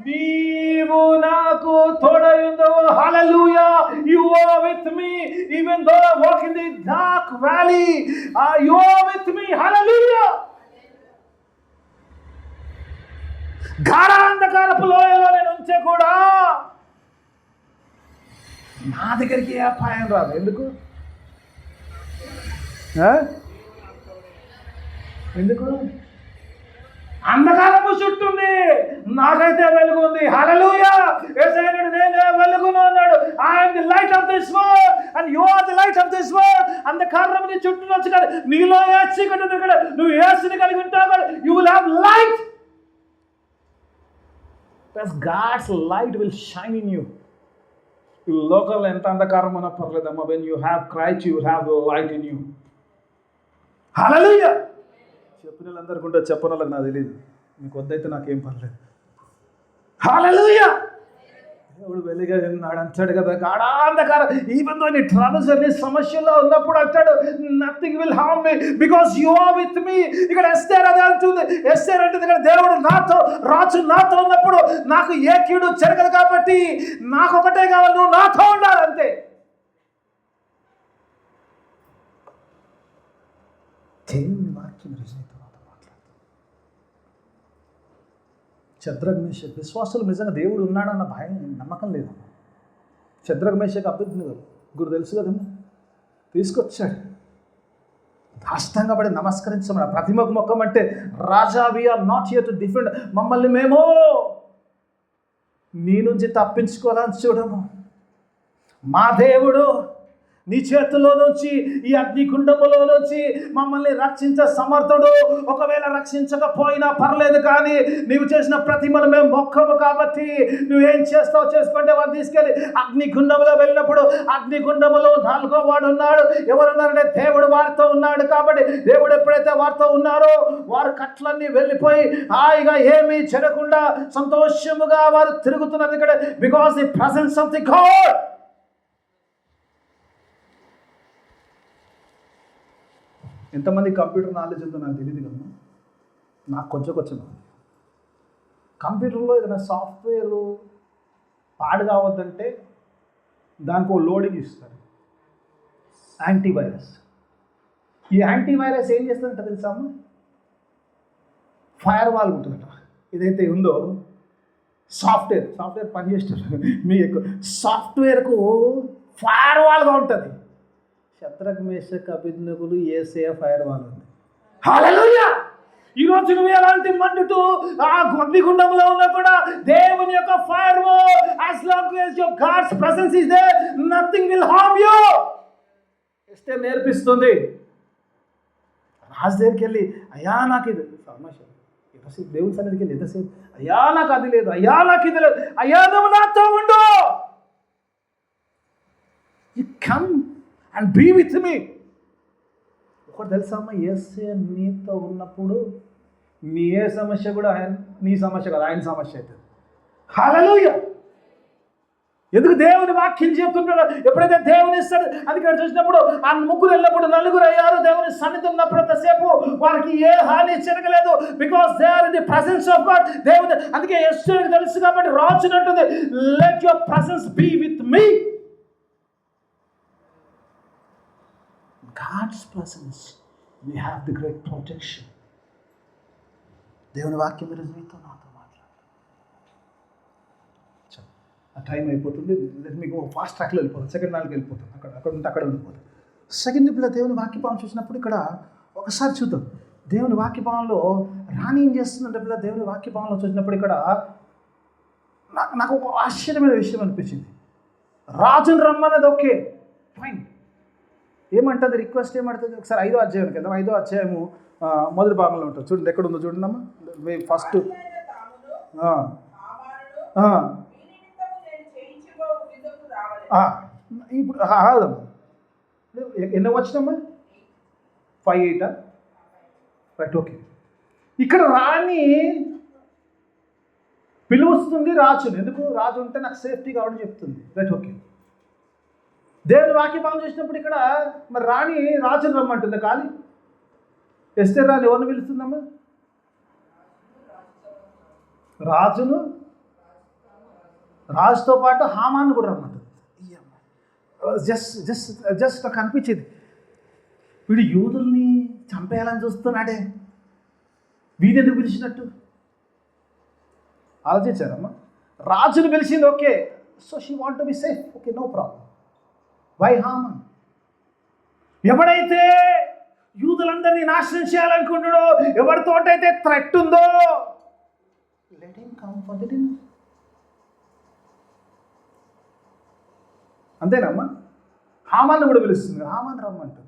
S1: నీవు నాకు తోడయుండవు. హల్లెలూయా, you are with me even though I walk in the dark dark valley, you are with me. Hallelujah. గాఢాంధకారపు లోయలో నేను ఉంచే కూడా నా దగ్గరికి ఏ అపాయం రాదు. ఎందుకు? ఎందుకు? అంధకారము చుట్టుంది, నాకైతే వెలుగు ఉంది. హల్లెలూయా. యేసయ్య నేనే వెలుగును అన్నాడు. I am the light of this world and you are the light of this world. అంధకారము నీ చుట్టూ వచ్చి కదా, నీలో ఏ చీకటి ఉంది కదా, నువ్వు యేసుని కలిగి ఉంటావు కదా, you will have light. God's light will shine in you. ఈ లోకంలో ఎంత అంధకారం ఉన్నా పర్లేదమ్మా, when you have Christ you will have the light in you. హల్లెలూయా. చెప్పిన వాళ్ళందరికీ ఉంటే చెప్పని వాళ్ళకి నాకు తెలియదు, మీకు వద్దయితే నాకేం పర్లేదు. హల్లెలూయా. దేవుడు వెలుగా ఉన్నాడు అంటాడు కదా. గాఢాంధకారం, ఈవెన్ దో నీ ట్రబుల్స్ నీ సమస్యల్లో ఉన్నప్పుడు అంటాడు nothing will harm me because you are with me. ఇక్కడ ఎస్తేర్ అదే అంటుంది. ఎస్తేర్ అంటే ఇక్కడ దేవుడు నాతో, రాజు నాతో ఉన్నప్పుడు నాకు ఏ కీడు జరగదు కాబట్టి నాకు ఒకటే కావాలి, నువ్వు నాతో ఉండాలి అంతే. దేవుని వాక్యం రుజువుతో మాట్లాడుతుంది. శద్రక్ మేషక్ విశ్వాసులు నిజంగా దేవుడు ఉన్నాడన్న భయం, నమ్మకం లేదు. శద్రక్ మేషక్ అబేద్నెగో గురు తెలుసు కదమ్మా, తీసుకొచ్చాడు. దాష్టంగా పడి నమస్కరించమని, ప్రతిమకు మొక్కమంటే రాజా we are not here to defend, మమ్మల్ని మేము నీ నుంచి తప్పించుకోవాలని చూడము. మా దేవుడు నీ చేతుల్లో నుంచి, ఈ అగ్నిగుండములో నుంచి మమ్మల్ని రక్షించే సమర్థుడు. ఒకవేళ రక్షించకపోయినా పర్లేదు, కానీ నీవు చేసిన ప్రతిమను మేము మొక్కము కాబట్టి నువ్వేం చేస్తావు చేసుకుంటే వాడు తీసుకెళ్ళి అగ్నిగుండంలో వెళ్ళినప్పుడు అగ్నిగుండములో 4వ వాడు ఉన్నాడు. ఎవరున్నారంటే దేవుడు వారితో ఉన్నాడు. కాబట్టి దేవుడు ఎప్పుడైతే వారితో ఉన్నారో వారు కట్లన్నీ వెళ్ళిపోయి హాయిగా ఏమీ జరగకుండా సంతోషముగా వారు తిరుగుతున్నారు. ఇక్కడ because the presence of the God. ఎంతమంది కంప్యూటర్ నాలెడ్జ్ ఉందో నాకు తెలియదు కదా, నాకు కొంచెం కంప్యూటర్లో ఏదైనా సాఫ్ట్వేర్ పాడు కావద్దంటే దానికి ఓ లోడింగ్ ఇస్తారు, యాంటీవైరస్. ఈ యాంటీవైరస్ ఏం చేస్తుందంటే తెలుసా అమ్మ, ఫైర్ వాల్ ఉంటుందట. ఇదైతే ఉందో సాఫ్ట్వేర్ పనిచేస్తారు మీకు, సాఫ్ట్వేర్కు ఫైర్ వాల్గా ఉంటుంది. శద్రక్ మేషక్ అబేద్నెగోలు యేసయ్య ఫైర్ వాల్ ఉంది. హల్లెలూయా. ఈరోజు నువ్వు ఎలాంటి మండుతూ ఆ అగ్నిగుండంలో ఉన్నా కూడా దేవుని యొక్క fire wall, as long as your God's presence is there, nothing will harm you. Esther నేర్పిస్తుంది. రాజు దగ్గరికి వెళ్ళి అయ్యా నాకు ఇది సమస్య, ఎంతసేపు దేవుని సన్నిధికి వెళ్ళి ఎంతసేపు అయ్యా నాకు అది లేదు, అయ్యా నాకు ఇది లేదు, అయ్యా నువ్వు నాతో ఉండు, you come and be with me. ఒకటి తెలుసా అమ్మ, యేసయ్య నీతో ఉన్నప్పుడు నీ ఏ సమస్య కూడా నీ సమస్య కాదు, ఆయన సమస్య అవుతుంది. హల్లెలూయా. ఎందుకు దేవుని వాక్యం చెప్తుంటాడు, ఎప్పుడైతే దేవుని అది ఇక్కడ చూసినప్పుడు ఆ ముగ్గురు వెళ్ళినప్పుడు 4 అయ్యారు. దేవుని సన్నిధి ఉన్నప్పుడు అంతసేపు వారికి ఏ హాని జరగలేదు. Because they are in the presence of God. దేవుని అందుకే ఎస్తేరుకు తెలుసు కాబట్టి రాజు అంటుంది let your presence be with me. God's presence, we have the great protection. దేవుని వాక్యం మీరు మీతో నాతో మాట్లాడు. ఆ టైం అయిపోతుంది, మీకు ఫాస్ట్ ట్రాక్లో వెళ్ళిపోతాం, సెకండ్ నాలుగు వెళ్ళిపోతాం, అక్కడ ఉంటే అక్కడ ఉండిపోతాం. సెకండ్ ఇప్పుడు దేవుని వాక్యపాలన చూసినప్పుడు ఇక్కడ ఒకసారి చూద్దాం. దేవుని వాక్యపాలనలో రాణి ఏం చేస్తుందంటే పిల్ల దేవుని వాక్యపాలనలో చూసినప్పుడు ఇక్కడ నాకు ఒక ఆశ్చర్యమైన విషయం అనిపించింది. రాజుని రమ్మన్నది ఓకే ఫైన్, ఏమంటుంది రిక్వెస్ట్ ఏమంటుంది ఒకసారి 5వ అధ్యాయం కదా, 5వ అధ్యాయము మొదటి భాగంలో ఉంటుంది చూడండి, ఎక్కడ ఉందో చూడండి అమ్మా. ఫస్ట్ ఇప్పుడు కాదమ్మా, ఎన్నో వచ్చినమ్మా 5-8 రైట్ ఓకే. ఇక్కడ రాణి పిలువస్తుంది రాజుని, ఎందుకు రాజు ఉంటే నాకు సేఫ్టీ కావడం చెప్తుంది రైట్ ఓకే. దేవుని వాక్యపాలన చేసినప్పుడు ఇక్కడ మరి రాణి రాజుని రమ్మంటుంది, కానీ ఎస్తేర్ రాణి ఎవరిని పిలుస్తుందమ్మా? రాజును, రాజుతో పాటు హామాను కూడా రమ్మంటుంది. జస్ట్ నాకు అనిపించింది వీడు యూదుల్ని చంపేయాలని చూస్తున్నాడే, వీడెందుకు పిలిచినట్టు ఆలోచించారమ్మా. రాజును పిలిచింది, okay, so she want to be safe, okay, no problem. Why Haman? ఎవడైతే యూదులందరినీ నాశనం చేయాలనుకుంటాడో, ఎవరితోటైతే థ్రెట్ ఉందో, let him come for the dinner. అంతేనమ్మా. హామాన్ని కూడా పిలుస్తుంది, హామాన్ రమ్మంటుంది.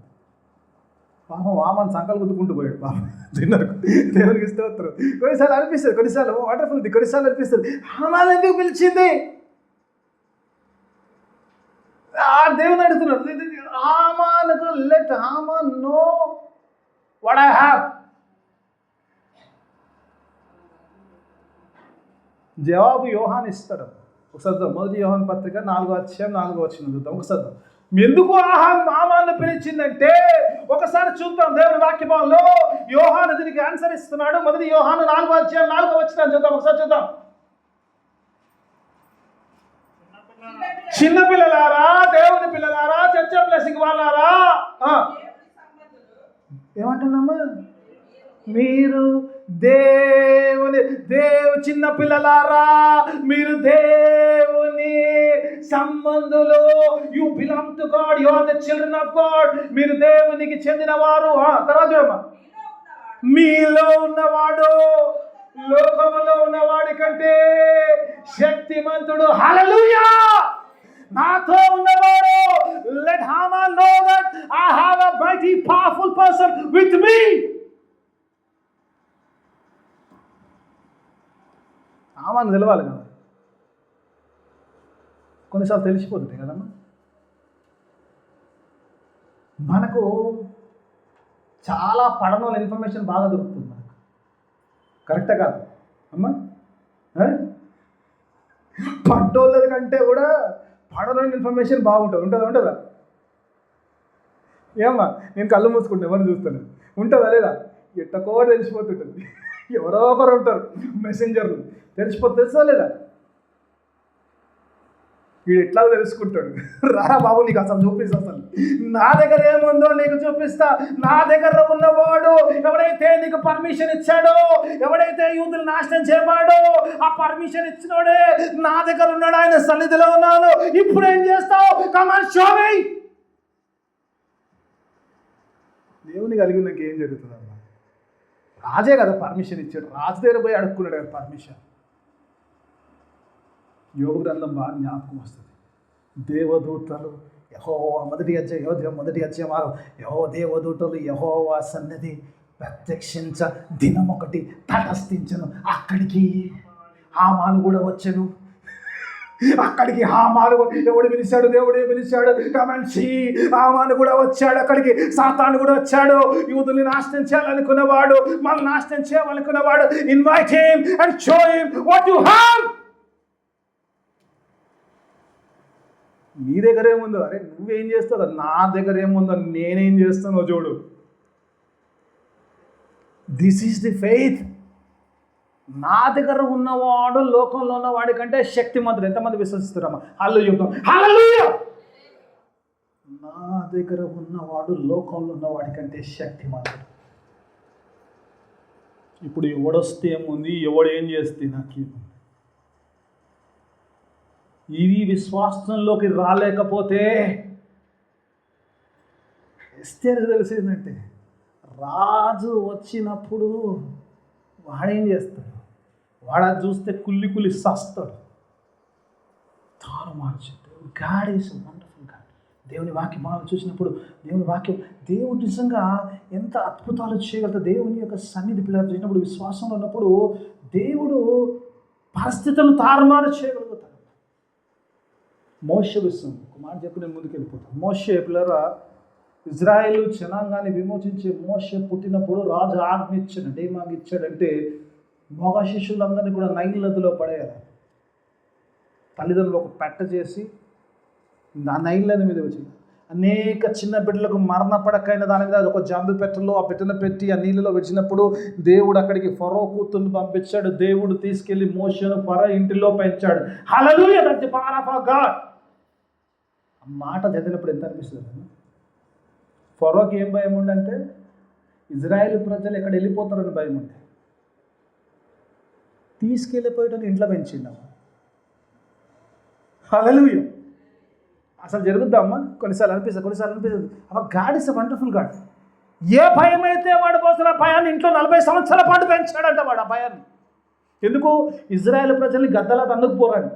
S1: పాపం హామాన్ సంకలు గుద్దుకుంటూ పోయాడు పాపం డిన్నర్కు. దేవునికి స్తోత్రం. కొన్నిసార్లు అనిపిస్తుంది, కొన్నిసార్లు వండర్ఫుల్, కొన్నిసార్లు అనిపిస్తుంది హామాన్ ఎందుకు పిలిచింది. దేవుని అడుగుతున్నాడు, హామాన్కు let Haman know what I have. జవాబు యోహాన్ ఇస్తాడు. ఒకసారి మొదటి యోహాన్ పత్రిక 4వ అధ్యాయం 4వ వచనం చూద్దాం. ఒకసారి ఎందుకు హామాను పిలిచిందంటే ఒకసారి చూద్దాం. దేవుని వాక్యంలో యోహాను దీనికి ఆన్సర్ ఇస్తున్నాడు. మొదటి యోహాను 4వ అధ్యాయం 4వ వచనం చూద్దాం. ఒకసారి చూద్దాం. చిన్న పిల్లలారా, దేవుని పిల్లలారా, చర్చ బ్లెస్సింగ్ వాళ్ళారా, ఏమంటున్నామా, మీరు చిన్న పిల్లలారా, మీరు దేవుని సంబంధులు. You belong to God, you are the children of God. మీరు దేవునికి చెందిన వారు. తర్వాత మీలో ఉన్నవాడు లోకములో ఉన్నవాడి కంటే శక్తిమంతుడు. హల్లెలూయా. నాతో ఉన్నవాడు, let Haman know that I have a mighty powerful person with me. హామాను తెలవాలి కదా. కొన్నిసార్లు తెలిసిపోతుంది కదమ్మా. మనకు చాలా పడనోళ్ళ ఇన్ఫర్మేషన్ బాగా దొరుకుతుంది మనకు. కరెక్టా కాదు అమ్మా? పడ్డోళ్ళ కంటే కూడా పడనోళ్ళ ఇన్ఫర్మేషన్ బాగుంటుంది. ఉంటుందా? ఏమ్మా, నేను కళ్ళు మూసుకుంటే ఎవరిని చూస్తాను, ఉంటుందా లేదా? ఎట్టకో తెలిసిపోతుంటుంది. ఎవరో ఒకరు ఉంటారు మెసెంజర్లు, తెలుసా లేదా? వీడు ఎట్లా తెలుసుకుంటాడు? రారా బాబు, నీకు అసలు చూపిస్తా. అసలు నా దగ్గర ఏముందో నీకు చూపిస్తా. నా దగ్గర ఉన్నవాడు ఎవడైతే నీకు పర్మిషన్ ఇచ్చాడో, ఎవడైతే యూదులు నాశనం చేయవాడో, ఆ పర్మిషన్ ఇచ్చినోడే నా దగ్గర ఉన్నాడు. ఆయన సన్నిధిలో ఉన్నాను. ఇప్పుడు ఏం చేస్తావు? Come on show me. దేవుని కలిగి నాకు ఏం జరుగుతుందమ్మా? రాజే కదా పర్మిషన్ ఇచ్చాడు. రాజు దగ్గర పోయి అడుక్కున్నాడు కదా పర్మిషన్. యోబు గ్రంథం బాగా జ్ఞాపకం వస్తుంది. దేవదూతలు యెహోవా మొదటి అధ్యాయం దేవదూతలు యెహోవా సన్నిధి ప్రత్యక్షించ దినం ఒకటి తటస్థించను. అక్కడికి హామాను కూడా వచ్చను. అక్కడికి హామాను ఎవడు పిలిచాడు? దేవుడే పిలిచాడు. కమన్సి హామాను కూడా వచ్చాడు. అక్కడికి సాతాను కూడా వచ్చాడు. యూదుల్ని నాశనం చేయాలనుకున్నవాడు, మనల్ని నాశనం చేయాలనుకున్నవాడు. Invite him and show him what you have. నీ దగ్గర ఏముందో, అరే నువ్వేం చేస్తావు కదా, నా దగ్గర ఏముందో నేనేం చేస్తానో చూడు. This is the faith. నా దగ్గర ఉన్నవాడు లోకంలో ఉన్నవాడి కంటే శక్తిమంతుడు. ఎంతమంది విశ్వసిస్తారమ్మా? హల్లెలూయా. నా దగ్గర ఉన్నవాడు లోకంలో ఉన్నవాడి కంటే శక్తిమంతుడు. ఇప్పుడు ఎవడొస్తే ఏముంది, ఎవడు ఏం చేస్తే నాకు ఇది విశ్వాసంలోకి రాలేకపోతే ఎస్తేరు తెలిసిందంటే, రాజు వచ్చినప్పుడు వాడేం చేస్తాడు? వాడు అది చూస్తే కుల్లి సస్తాడు. తారుమారు చెప్తాడు. God is wonderful God. దేవుని వాక్యం మనం చూసినప్పుడు దేవుడు నిజంగా ఎంత అద్భుతాలు చేయగలుగుతాడు. దేవుని యొక్క సన్నిధి పిల్లలు చూసినప్పుడు, విశ్వాసంలో ఉన్నప్పుడు దేవుడు పరిస్థితులను తారుమారు చేయగలుగుతాడు. మోషే విషయం ఒక మాట చెప్పి నేను ముందుకు వెళ్ళిపోతాను. మోషే పిల్లరా, ఇజ్రాయేలు జనాంగాన్ని విమోచించే మోషే పుట్టినప్పుడు రాజు ఆజ్ఞ ఇచ్చాడు. ఏమాగి ఇచ్చాడంటే, మగ శిష్యులందరినీ కూడా నైల్ నదిలో పడేయాలి. తల్లిదండ్రులు ఒక పెట్ట చేసి ఆ నైల్ నది మీద వచ్చి అనేక చిన్న బిడ్డలకు మరణ పడకైన దాని మీద ఒక జంబు పెట్టలో ఆ పెట్టెను పెట్టి ఆ నీళ్ళలో వచ్చినప్పుడు దేవుడు అక్కడికి ఫరో కూతుర్ని పంపించాడు. దేవుడు తీసుకెళ్లి మోషేను ఫరో ఇంటిలో పెంచాడు. Hallelujah. That's the power of our God. ఆ మాట చదివినప్పుడు ఎంత అనిపిస్తుంది? ఫరోకి ఏం భయం ఉండంటే ఇజ్రాయెల్ ప్రజలు ఎక్కడ వెళ్ళిపోతారని భయం ఉండే. తీసుకెళ్ళిపోయేటని ఇంట్లో పెంచిండు. హల్లెలూయా. అసలు జరుగుద్దామా? కొన్నిసార్లు అనిపిస్తుంది అమ్మ, God is a wonderful God. ఏ భయం అయితే వాడు పోతున్న భయాన్ని ఇంట్లో 40 సంవత్సరాల పాటు పెంచాడంట వాడు. ఆ భయాన్ని ఎందుకు? ఇజ్రాయెల్ ప్రజల్ని గద్దలా తన్నుకుపోరాని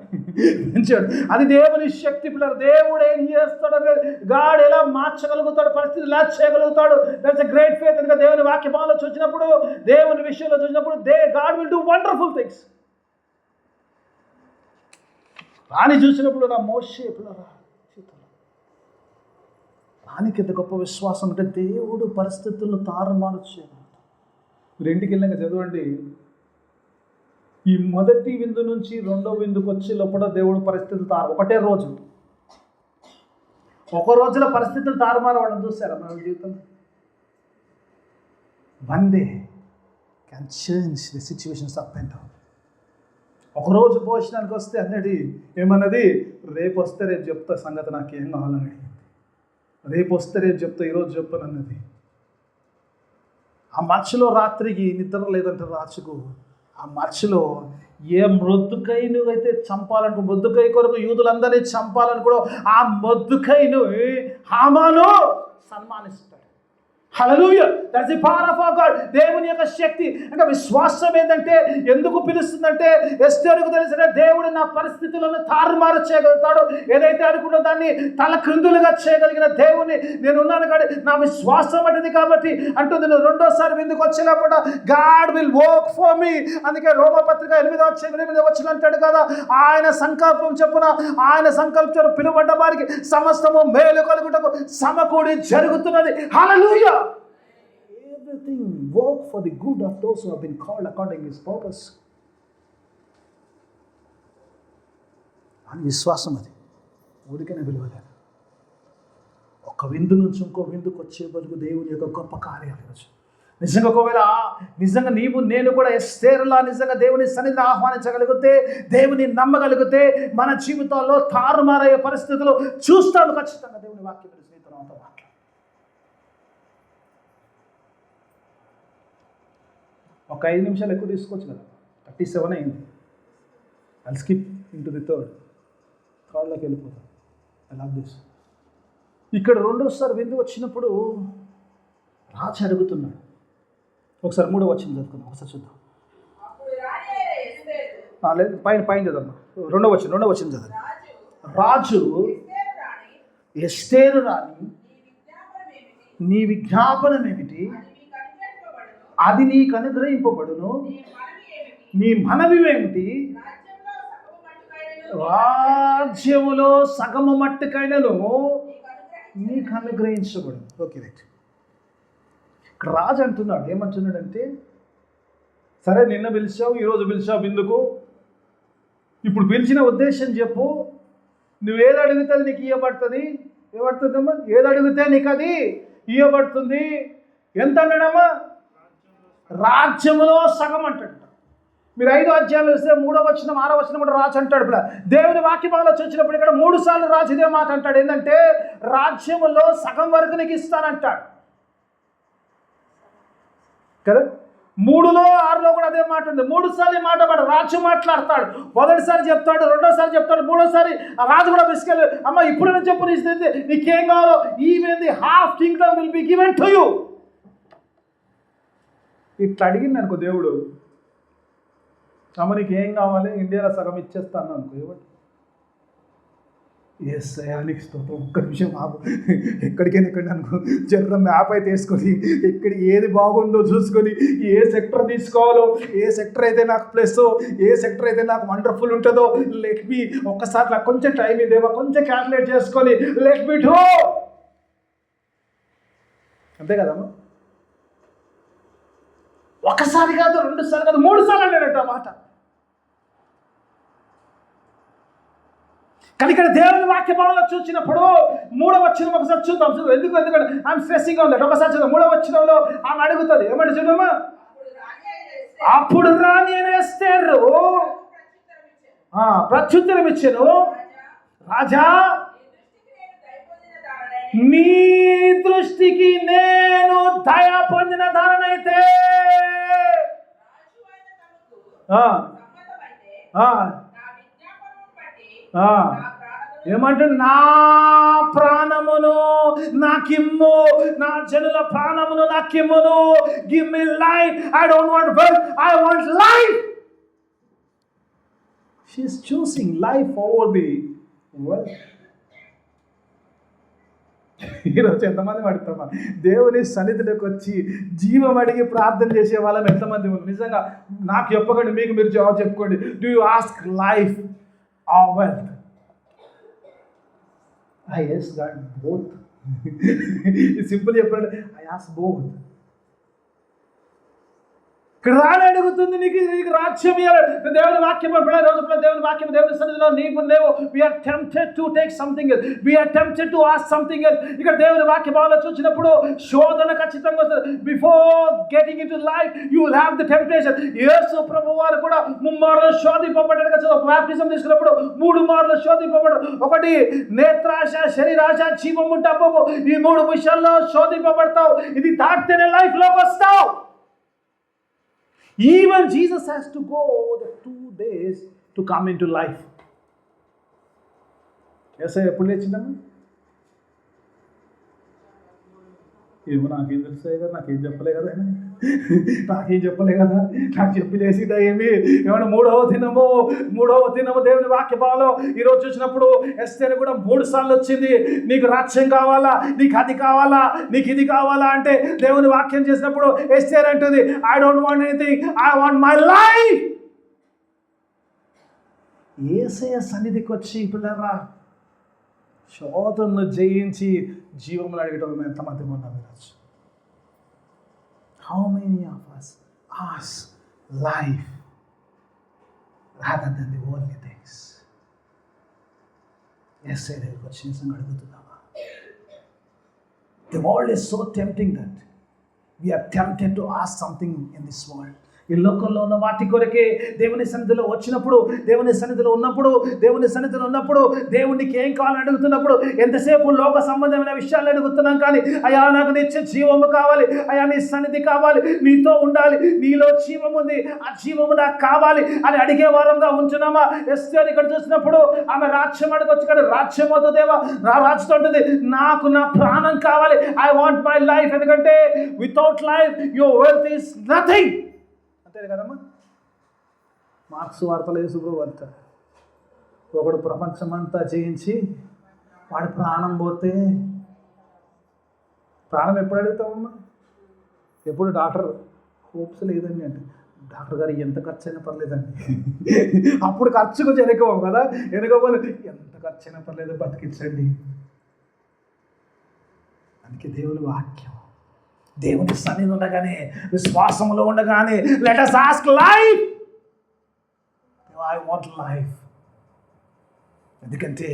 S1: పెంచాడు. అది దేవుని శక్తి పిల్లలు. దేవుడు ఏం చేస్తాడు అనేది, గాడ్ ఎలా మార్చగలుగుతాడు, పరిస్థితి ఎలా చేయగలుగుతాడు. That's a great faith. ఎందుకంటే దేవుని వాక్యభావంలో చూసినప్పుడు, దేవుని విషయంలో చూసినప్పుడు God will do wonderful things. రాణి చూసినప్పుడు నా మోషే పిల్లరా, రానికి ఎంత గొప్ప విశ్వాసం అంటే దేవుడు పరిస్థితులను తారుమారు చేయగలడు. మీరు ఇంటికి వెళ్ళాక చదవండి, ఈ మొదటి విందు నుంచి రెండో విందుకు వచ్చే లోపల దేవుడు పరిస్థితులు ఒకటే రోజు, ఒక రోజుల పరిస్థితులు తారుమారు వాళ్ళని చూసారా మన జీవితంలో? One day can change the situations up and down. ఒకరోజు భోజనానికి వస్తే అన్నది ఏమన్నది, రేపు వస్తే రేపు చెప్తా సంగతి, నాకేం కావాలని. రేపు వస్తే రేపు చెప్తా, ఈరోజు చెప్పను అన్నది. ఆ మధ్యలో రాత్రికి నిద్ర లేదంటే రాజుకు, ఆ మధ్యలో ఏ మొద్దుకైను అయితే చంపాలనుకో, మొద్దుకై కొరకు యూదులందరినీ చంపాలనుకో, ఆ మొద్దుకైను హామాను సన్మానిస్తాడు. Hallelujah. That's the power of our God. దేవుని యొక్క శక్తి. అంటే విశ్వాసం ఏంటంటే ఎందుకు పిలుస్తుందంటే, ఎస్తేరుకు తెలిసిన దేవుడు నా పరిస్థితులను తారుమారు చేయగలుగుతాడు. ఏదైతే అనుకున్న దాన్ని తల క్రిందులుగా చేయగలిగిన దేవుని నేను ఉన్నాను కానీ నా విశ్వాసం అటుది కాబట్టి అంటుంది. నేను రెండోసారి ఎందుకు వచ్చినప్పుడు God will work for me. అందుకే రోమపత్రిక 8వ వచనం అంటాడు కదా, ఆయన సంకల్పం చెప్పున, ఆయన సంకల్పం పిలువబడ్డ వారికి సమస్తము మేలు కలుగుటకు సమకూడి జరుగుతున్నది. హల్లెలూయా. Everything work for the good of those who have been called according to his purpose. అని విశ్వాసం. అది ఊరికనే విలువలేదు. ఒక విందు నుంచి ఇంకో విందుకు వచ్చే బదులు దేవుని యొక్క గొప్ప కార్యాలు నిజంగా ఒకవేళ నిజంగా నీవు నేను కూడా ఎస్తేరులా నిజంగా దేవుని సన్నిధిని ఆహ్వానించగలిగితే, దేవుని నమ్మగలిగితే, మన జీవితాల్లో తారుమారయ్యే పరిస్థితులు చూస్తాను ఖచ్చితంగా. దేవుని వాక్యం స్నేహితులతో మాట్లాడు. ఒక 5 నిమిషాలు ఎక్కువ తీసుకోవచ్చు కదా, 37 అయింది. ఐల్ స్కిప్ ఇంటూ ది థర్డ్లోకి వెళ్ళిపోతాం. I love this. ఇక్కడ రెండోసారి విందు వచ్చినప్పుడు రాజు అడుగుతున్నాడు. ఒకసారి 3వ వచనం చదువుకుందాం, ఒకసారి చూద్దాం. లేదు, పైన చదమ్మా. రెండవ వచనం చదవండి. రాజు ఎస్తేరు రాణి, నీ విజ్ఞాపనం ఏమిటి? అది నీకు అనుగ్రహింపబడును. నీ మనవి ఏమిటి? రాజ్యములో సగము మట్టుకైనను నీకు అనుగ్రహించబడును. Okay, right. రాజు అంటున్నాడు, ఏమంటున్నాడంటే, సరే నిన్న పిలిచావు, ఈరోజు పిలిచావు విందుకు, ఇప్పుడు పిలిచిన ఉద్దేశం చెప్పు. నువ్వేది అడిగితే అది నీకు ఇవ్వబడుతుంది. ఏమడుతుందమ్మా? ఏది అడిగితే నీకు అది ఇవ్వబడుతుంది. ఎంత అన్నాడమ్మా? రాజ్యములో సగం అంటాడు. మీరు 5 అధ్యాయాలు వస్తే 3వ వచనం 6వ వచనం కూడా రాజు అంటాడు. దేవుని వాక్యభాగంలో చూసినప్పుడు ఇక్కడ 3 సార్లు రాజు ఇదే మాట అంటాడు. ఏంటంటే రాజ్యములో సగం వరకు నీకు ఇస్తానంటాడు కదా. 3లో 6లో కూడా అదే మాట ఉంది. 3 సార్లు మాట రాజు మాట్లాడతాడు. మొదటిసారి చెప్తాడు, రెండోసారి చెప్తాడు, మూడోసారి రాజు కూడా తీసుకెళ్ళి, అమ్మ ఇప్పుడు నేను చెప్పు, నీకేం కావాలో, even the half Kingdom will be given to you. ఇట్లా అడిగింది అనుకో దేవుడు, అమ్మ నీకు ఏం కావాలి, ఇండియాలో సగం ఇచ్చేస్తాను అనుకో. ఏమంటే ఎస్ అయానికి స్తోత్రం. ఒక్క నిమిషం ఆపు, ఎక్కడికైనా ఎక్కడ అనుకో, జర్ర మ్యాప్ అయితే వేసుకొని ఎక్కడ ఏది బాగుందో చూసుకొని, ఏ సెక్టర్ తీసుకోవాలో, ఏ సెక్టర్ అయితే నాకు ప్లస్, ఏ సెక్టర్ అయితే నాకు వండర్ఫుల్ ఉంటుందో, లెట్ మీ ఒక్కసారి నాకు కొంచెం టైం ఇదేవా, కొంచెం క్యాల్కులేట్ చేసుకొని లెట్ మీ డూ. అంతే కదమ్మా. ఒకసారి కాదు, 2 సార్లు కాదు, 3 సార్లు అన్నాడట ఆ మాట. కానీ ఇక్కడ దేవుని వాక్య భావంలో చూసినప్పుడు 3వ వచనం ఒకసారి చూద్దాం. ఎందుకంటే ఆమె స్ట్రెస్సింగ్గా ఉంది. ఒకసారి చూద్దాం. 3వ వచనంలో ఆమె అడుగుతుంది, ఏమంటే చూడమ్మా, అప్పుడు రాణి అయిన ఎస్తేరు ప్రత్యుత్తరం ఇచ్చాను, రాజా నీ దృష్టికి నేను దయ పొందిన దానైతే ఏమంటే నా ప్రాణమును నాకిమ్ము, నా జనుల ప్రాణమును నాకిమ్మును. Give me life. I don't want wealth, I want life. She is choosing life over the wealth. ఈరోజు ఎంతమంది అడుగుతామా దేవుని సన్నిధిలోకి వచ్చి జీవం అడిగి ప్రార్థన చేసే వాళ్ళం ఎంతమంది ఉన్నారు? నిజంగా నాకు చెప్పకండి, మీకు మీరు జవాబు చెప్పుకోండి. Do you ask life or wealth? I ask God both. Simple చెప్పండి, ఐ ఆస్క్ బోత్. ఇక్కడ రాని అడుగుతుంది, నీకు రాజ్యం దేవుని వాక్యం రోజు దేవుని వాక్యం దేవుని సన్నిధిలో నీకు లేవు. We're tempted to take something else, we're tempted to ask something else. ఇక్కడ దేవుని వాక్యంలో చూసినప్పుడు శోధన ఖచ్చితంగా వస్తుంది. Before getting into life you will have the temptation. యేసు ప్రభు వారు కూడా 3 మార్లు శోధింపబడ్డాడు కదా. బాప్టిజం తీసుకున్నప్పుడు 3 మార్లు శోధింపబడ్డాడు. ఒకటి నేత్రాశ, శరీరాశ, జీవము, డబ్బము. ఈ 3 విషయాల్లో శోధింపబడతావు. ఇది దాటితేనే లైఫ్ లోకి వస్తావు. Even Jesus has to go the 2 days to come into life. Yes, ఎప్పుడు లేచిందమ్మా? ఏమో నాకేం తెలుసు కదా, నాకేం చెప్పలే కదా, నాకు చెప్పి లేచిందా ఏమి? ఏమన్నా మూడవ దినము దేవుని వాక్య భావంలో ఈరోజు చూసినప్పుడు ఎస్తేరు కూడా 3 సార్లు వచ్చింది. నీకు రాజ్యం కావాలా, నీకు అది కావాలా, నీకు ఇది కావాలా అంటే దేవుని వాక్యం చేసినప్పుడు ఎస్తేరు అంటుంది, I don't want anything, I want my life. యేసయ్య సన్నిధికి వచ్చి పిల్లరా శోధనను జయించి జీవములు అడగటం ఎంతమంది ఉన్నాం ఈరోజు? How many of us ask life rather than the worldly things? Yes, I will question some adugutunnava. The world is so tempting that we are tempted to ask something in this world. ఈ లోకంలో ఉన్న వాటి కొరకే దేవుని సన్నిధిలో వచ్చినప్పుడు, దేవుని సన్నిధిలో ఉన్నప్పుడు దేవునికి ఏం కావాలని అడుగుతున్నప్పుడు ఎంతసేపు లోక సంబంధమైన విషయాలు అడుగుతున్నాం. కానీ అయ్యా నాకు నిత్య జీవము కావాలి, అయ్యా నీ సన్నిధి కావాలి, నీతో ఉండాలి, నీలో జీవం ఉంది, ఆ జీవము నాకు కావాలి అని అడిగే వారంగా ఉంటున్నామా? ఎస్తేరు ఇక్కడ చూసినప్పుడు ఆమె రాజ్యం అడగొచ్చు, కానీ రాజ్యం అవుతుందేమో రాజుతో ఉంటుంది, నాకు నా ప్రాణం కావాలి, ఐ వాంట్ మై లైఫ్. ఎందుకంటే without life your wealth is nothing. అంతే కదమ్మా. మార్క్స్ వార్తలు యేసుప్రభు అంటారు, ఒకడు ప్రపంచమంతా జయించి వాడి ప్రాణం పోతే, ప్రాణం ఎప్పుడు అడుగుతామమ్మా? ఎప్పుడు డాక్టర్ హోప్స్ లేదండి అంటే, డాక్టర్ గారు ఎంత ఖర్చు అయినా పర్లేదండి. అప్పుడు ఖర్చుకు వెనకపోం కదా, వెనకపోతే ఎంత ఖర్చు అయినా పర్లేదు బతికించండి. అందుకే దేవుని వాక్యం, దేవుని సన్నిధి ఉండగానే, విశ్వాసంలో ఉండగానే let us ask life. I want life. ఎందుకంటే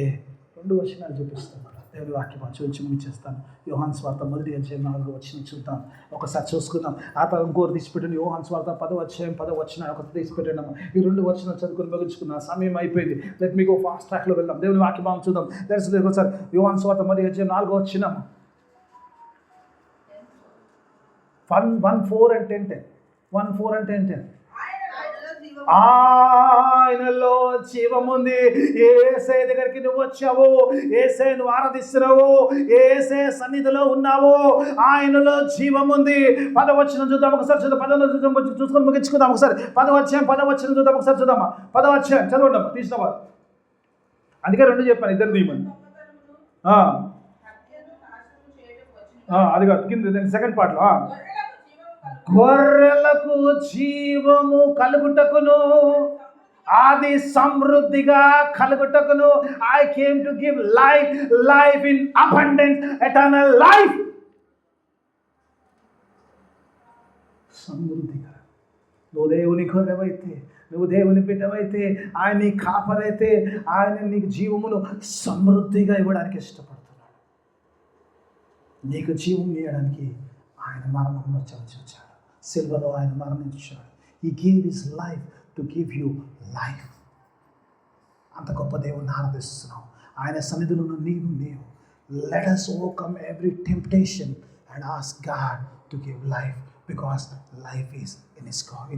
S1: 2 వచనాలు చూపిస్తాను, దేవుని వాక్యం చూపించి ముగిచేస్తాను. యోహాను స్వార్త 1వ అధ్యాయం 4వ వచనం చూద్దాం, ఒకసారి చూసుకుందాం. ఆ తర్వాత ఇంకోటి తీసిపెట్టండి, యోహాను స్వార్త 10వ అధ్యాయం 10వ వచనం ఒకటి తీసిపెట్టండి. ఈ 2 వచనాలు చదువుకొని ముగించుకున్నాం, సమయం అయిపోయింది. లెట్ మీ గో ఫాస్ట్ ట్రాక్లో వెళ్దాం. దేవుని వాక్యం చూద్దాం. తెలుసు ఒకసారి యోహాను స్వార్త 1వ అధ్యాయం 4వ వచనం 1:4 and 10:10. 1:4 and 10:10. ఆయనలో జీవముంది. యేసయ్య దగ్గరికి నువ్వు వచ్చావు, యేసయ్య నువ్వు ఆరాధిస్తున్నావు, యేసయ్య సన్నిధిలో ఉన్నావు, ఆయనలో జీవముంది. 10వ వచనం చూద్దాం ఒకసారి, 10వ చూద్దాం, చూసుకొని ముగించుకుందాం ఒకసారి. 10వ అధ్యాయం 10వ వచనం చూద్దాం ఒకసారి, చూద్దామా? 10వ అధ్యాయం చదవండి తీసినవారు. అందుకే 2 చెప్పాను, ఇద్దరు దీమని. అది కాదు, కింద సెకండ్ పార్ట్లో గొర్రెలకు జీవము కలుగుటకును, అది సమృద్ధిగా కలుగుటకును. I came to give life, life in abundance, eternal life. సమృద్ధిగా. నువ్వు దేవుని గొర్రెవైతే, నువ్వు దేవుని బిడ్డవైతే, ఆయన నీ కాపరైతే, ఆయన నీకు జీవమును సమృద్ధిగా ఇవ్వడానికి ఇష్టపడుతున్నాడు. నీకు జీవం ఇవ్వడానికి ఆయన మరణంలో చనిపోయాడు, సిల్వలో ఆయన మరణించాడు. He gave his life to give you life. అంత గొప్ప దేవుని ఆరాధిస్తున్నావు. ఆయన సన్నిధిలో నీవు Let us overcome every temptation and ask God to give life, because life is in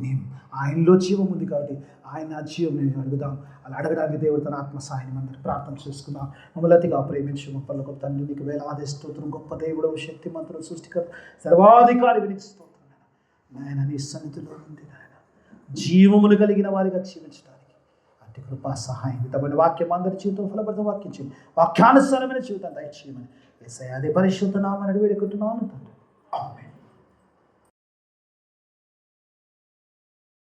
S1: Him. ఆయనలో జీవం ఉంది కాబట్టి ఆయన జీవం అడుగుదాం. అలా అడగడానికి దేవుడు తన ఆత్మ సహాయం అందరికి ప్రార్థన చేసుకుందాం. మమ్మల్ని అతిగా ప్రేమించు గొప్ప గొప్ప తండ్రి, నీకు వేలాది స్తోత్రం. గొప్ప దేవుడు, శక్తిమంతుడు, సృష్టికర్త, సర్వాధికారి, నీకు స్తోత్రం నాయన. నీ సన్నిధిలో ఉంది నాయన జీవములు కలిగిన వారిగా జీవించడానికి అట్టి కృపా సహాయం. తమ వాక్యం అందరి జీవితం ఫలభరిత వాక్యం చేయండి. వాక్యానుసారమైన జీవితం దయచేయమని యేసయ్య అదే పరిశుద్ధ నామమున వేడుకుంటున్నాను తండ్రి. ఆమేన్.